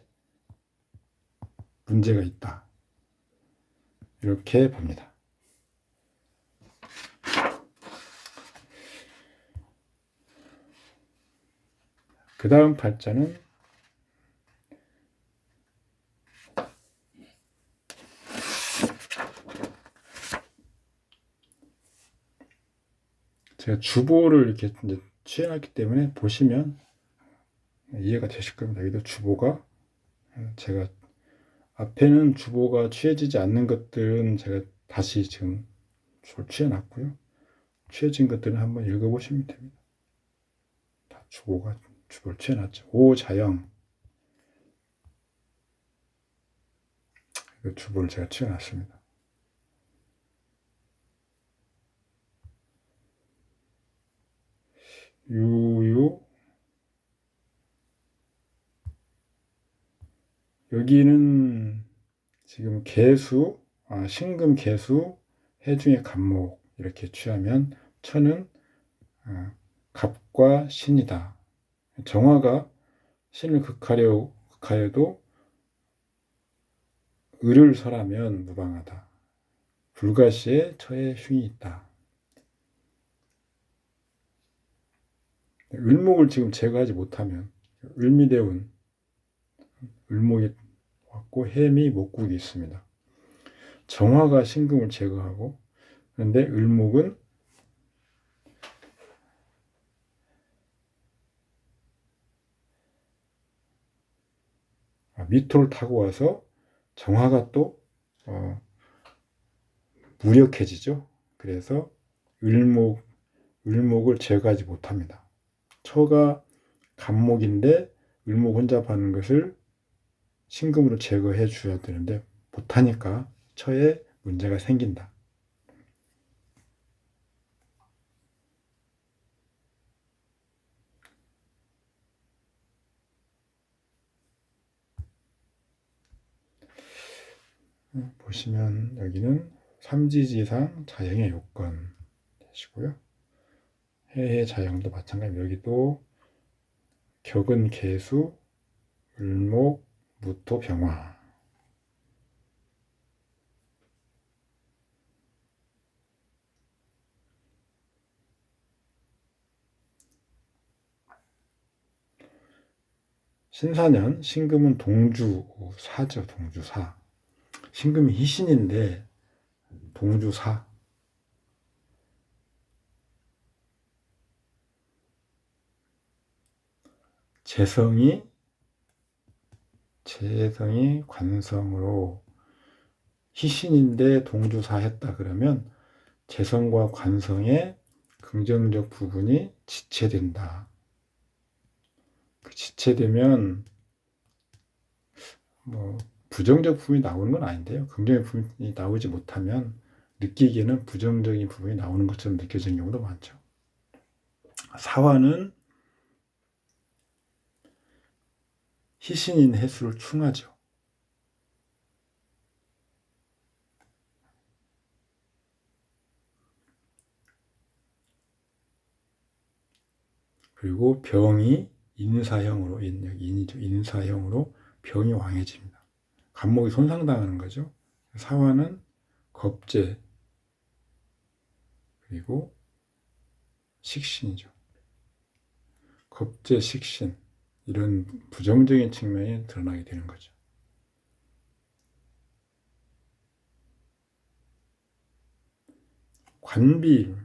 문제가 있다. 이렇게 봅니다. 그 다음 팔자는 제가 주보를 이렇게 이제 취해놨기 때문에 보시면 이해가 되실 겁니다. 여기도 주보가, 제가 앞에는 주보가 취해지지 않는 것들은 제가 다시 지금 취해놨고요. 취해진 것들은 한번 읽어보시면 됩니다. 다 주보를 취해놨죠. 오자영, 주보를 제가 취해놨습니다. 유유, 여기는 지금 개수, 신금 개수, 해중의 간목 이렇게 취하면, 천은 갑과 신이다. 정화가 신을 극하여도 을을 설하면 무방하다. 불가시에 처에 흉이 있다. 을목을 지금 제거하지 못하면 을미대운 을목이 왔고 해미 목국이 있습니다. 정화가 신금을 제거하고, 그런데 을목은 미토를 타고 와서 정화가 또 무력해지죠. 그래서 을목을 제거하지 못합니다. 처가 간목인데 을목 혼자 받는 것을 신금으로 제거해 줘야 되는데 못하니까 처에 문제가 생긴다. 보시면 여기는 삼지지상 자영의 요건 되시고요. 해해 자영도 마찬가지입니다. 여기도 격은 개수, 을목, 무토, 병화. 신사년, 신금은 동주사죠. 동주사. 신금이 희신인데 동주사. 재성이 관성으로 희신인데 동주사 했다 그러면 재성과 관성의 긍정적 부분이 지체된다. 그 지체되면 부정적 부분이 나오는 건 아닌데요. 긍정적 부분이 나오지 못하면 느끼기에는 부정적인 부분이 나오는 것처럼 느껴지는 경우도 많죠. 사화는 희신인 해수를 충하죠. 그리고 병이 인사형으로, 인이죠. 인사형으로 병이 왕해집니다. 간목이 손상당하는 거죠. 사화는 겁재, 그리고 식신이죠. 겁재, 식신, 이런 부정적인 측면이 드러나게 되는 거죠. 관비,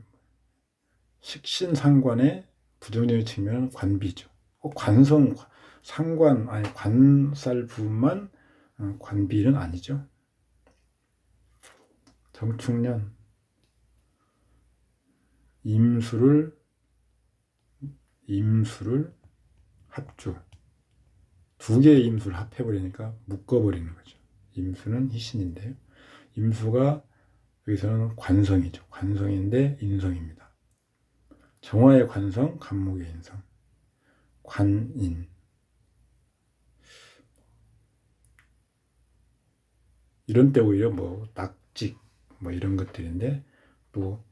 식신상관의 부정적인 측면은 관비죠. 관성, 상관, 아니 관살 부분만 관비는 아니죠. 정축년, 임수를 합주, 두 개의 임수를 합해버리니까 묶어버리는 거죠. 임수는 희신인데요. 임수가 여기서는 관성이죠. 관성인데 인성입니다. 정화의 관성, 간목의 인성. 관인. 이런 때 오히려 낙직, 이런 것들인데, 또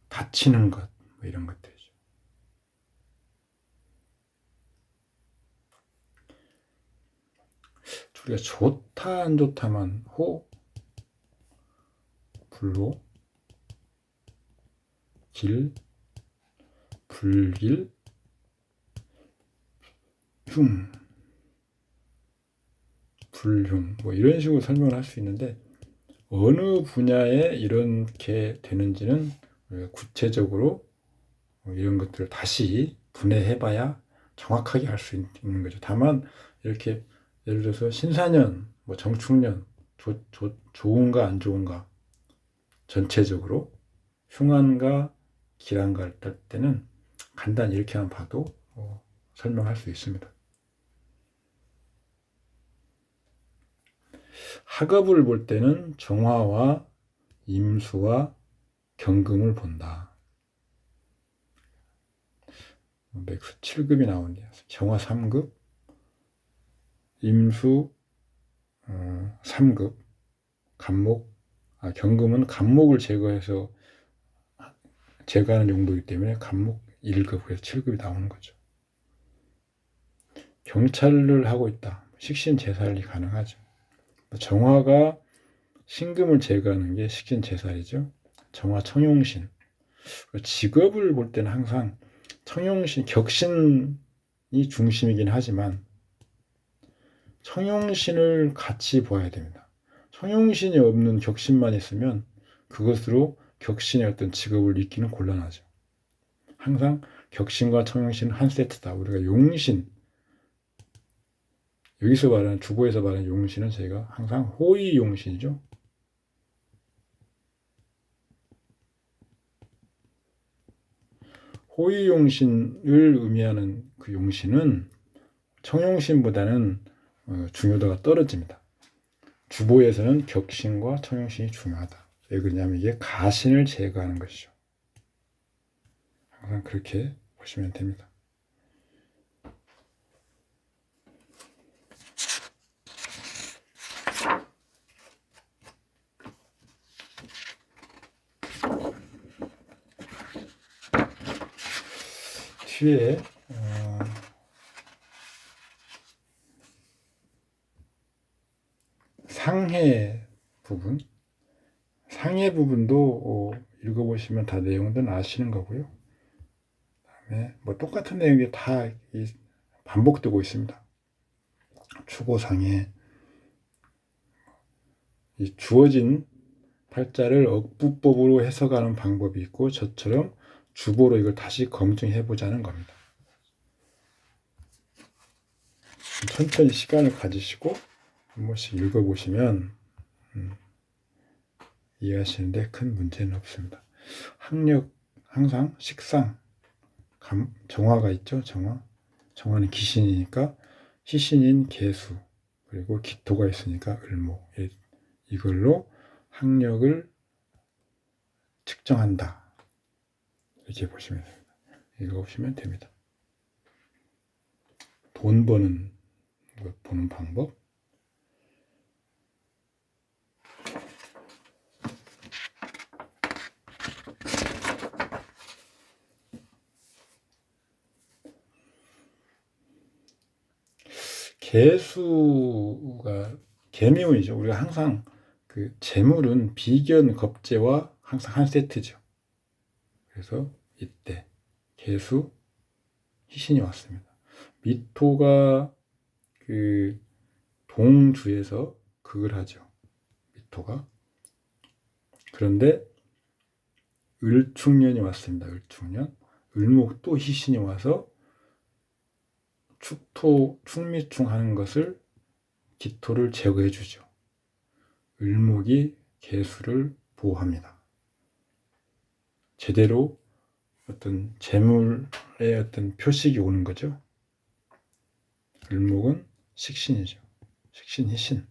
다치는 것, 이런 것들이죠. 우리가 좋다, 안 좋다만, 불호, 길, 불길, 흉, 불흉, 이런 식으로 설명을 할 수 있는데, 어느 분야에 이렇게 되는지는 구체적으로 이런 것들을 다시 분해해봐야 정확하게 알 수 있는 거죠. 다만 이렇게 예를 들어서 신사년, 정축년, 좋은가 안 좋은가, 전체적으로 흉한가 길한가 할 때는 간단히 이렇게만 봐도 설명할 수 있습니다. 학업을 볼 때는 정화와 임수와 경금을 본다. 맥수 7급이 나오는데요. 정화 3급, 임수 3급, 경금은 간목을 제거하는 용도이기 때문에 1급에서 7급이 나오는 거죠. 경찰을 하고 있다. 식신제살이 가능하죠. 정화가 신금을 제거하는 게 식신제살이죠. 정화 청용신. 직업을 볼 때는 항상 청용신, 격신이 중심이긴 하지만 청용신을 같이 봐야 됩니다. 청용신이 없는 격신만 있으면 그것으로 격신의 어떤 직업을 잇기는 곤란하죠. 항상 격신과 청용신은 한 세트다. 우리가 용신, 여기서 말하는 주보에서 말하는 용신은 저희가 항상 호의 용신이죠. 호의 용신을 의미하는 그 용신은 청용신보다는 중요도가 떨어집니다. 주보에서는 격신과 청용신이 중요하다. 왜 그러냐면 이게 가신을 제거하는 것이죠. 항상 그렇게 보시면 됩니다. 뒤에 상해 부분, 상해 부분도 읽어보시면 다 내용들은 아시는 거고요. 그다음에 뭐 똑같은 내용이 다 반복되고 있습니다. 추고상해, 이 주어진 팔자를 억부법으로 해석하는 방법이 있고 저처럼 주보로 이걸 다시 검증해 보자는 겁니다. 천천히 시간을 가지시고 한 번씩 읽어보시면 이해하시는데 큰 문제는 없습니다. 학력 항상 식상, 정화가 있죠. 정화는 기신이니까 희신인 개수, 그리고 기토가 있으니까 을목, 이걸로 학력을 측정한다. 이렇게 보시면 됩니다. 읽어보시면 됩니다. 돈 버는 것 보는 방법. 개수가 개미운이죠. 우리가 항상 그 재물은 비견 겁재와 항상 한 세트죠. 그래서 이때 개수 희신이 왔습니다. 미토가 그 동주에서 극을 하죠. 미토가. 그런데 을축년이 왔습니다. 을축년. 을목 또 희신이 와서 축토, 축미충 하는 것을 기토를 제거해 주죠. 을목이 개수를 보호합니다. 제대로 어떤 재물의 어떤 표식이 오는 거죠. 을목은 식신이죠. 식신, 희신.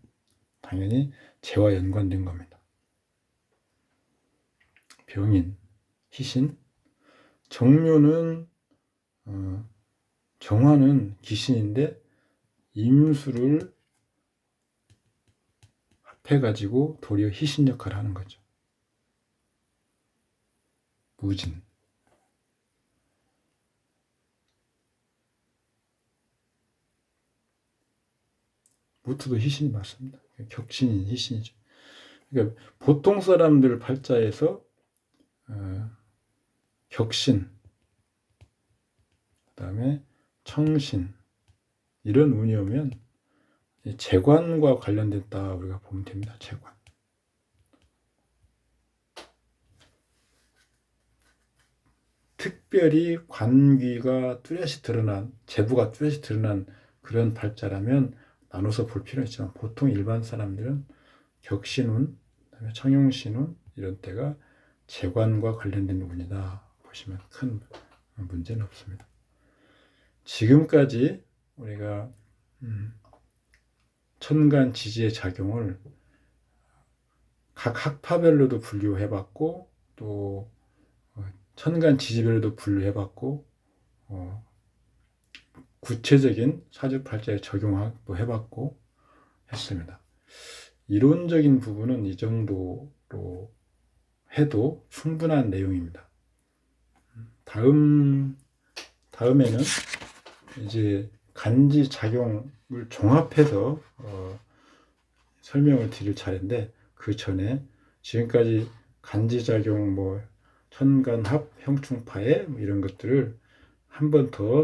당연히 재와 연관된 겁니다. 병인, 희신. 정묘는 정화는 기신인데 임수를 합해가지고 도리어 희신 역할을 하는 거죠. 무진. 무토도 희신이 맞습니다. 격신인 희신이죠. 그러니까 보통 사람들 팔자에서 격신, 그 다음에 청신, 이런 운이 오면 재관과 관련됐다 우리가 보면 됩니다. 재관. 특별히 관귀가 뚜렷이 드러난, 재부가 뚜렷이 드러난 그런 팔자라면 나눠서 볼 필요는 있지만 보통 일반 사람들은 격신운, 그다음에 청용신운 이런 때가 재관과 관련된 운이다 보시면 큰 문제는 없습니다. 지금까지 우리가 천간 지지의 작용을 각 학파별로도 분류해봤고 또 천간 지지별로도 분류해봤고 구체적인 사주팔자에 적용도 해봤고 했습니다. 이론적인 부분은 이 정도로 해도 충분한 내용입니다. 다음 다음에는 이제 간지 작용을 종합해서 설명을 드릴 차례인데, 그 전에 지금까지 간지 작용, 뭐 천간합, 형충파해 이런 것들을 한 번 더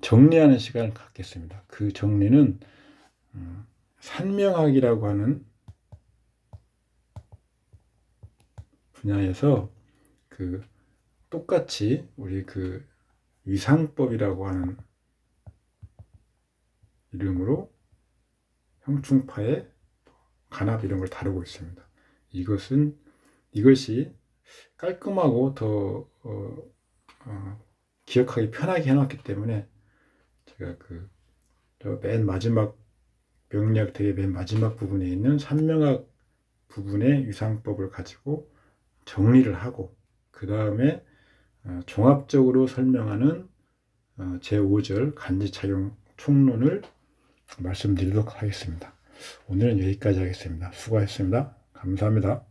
정리하는 시간을 갖겠습니다. 그 정리는 산명학이라고 하는 분야에서 그 똑같이 우리 그 위상법이라고 하는 이름으로 형충파의 간합 이런 걸 다루고 있습니다. 이것이 깔끔하고 더 기억하기 편하게 해놨기 때문에 제가 맨 마지막 명리학 되게 맨 마지막 부분에 있는 산명학 부분의 위상법을 가지고 정리를 하고, 그 다음에 종합적으로 설명하는 제5절 간지작용 총론을 말씀드리도록 하겠습니다. 오늘은 여기까지 하겠습니다. 수고하셨습니다. 감사합니다.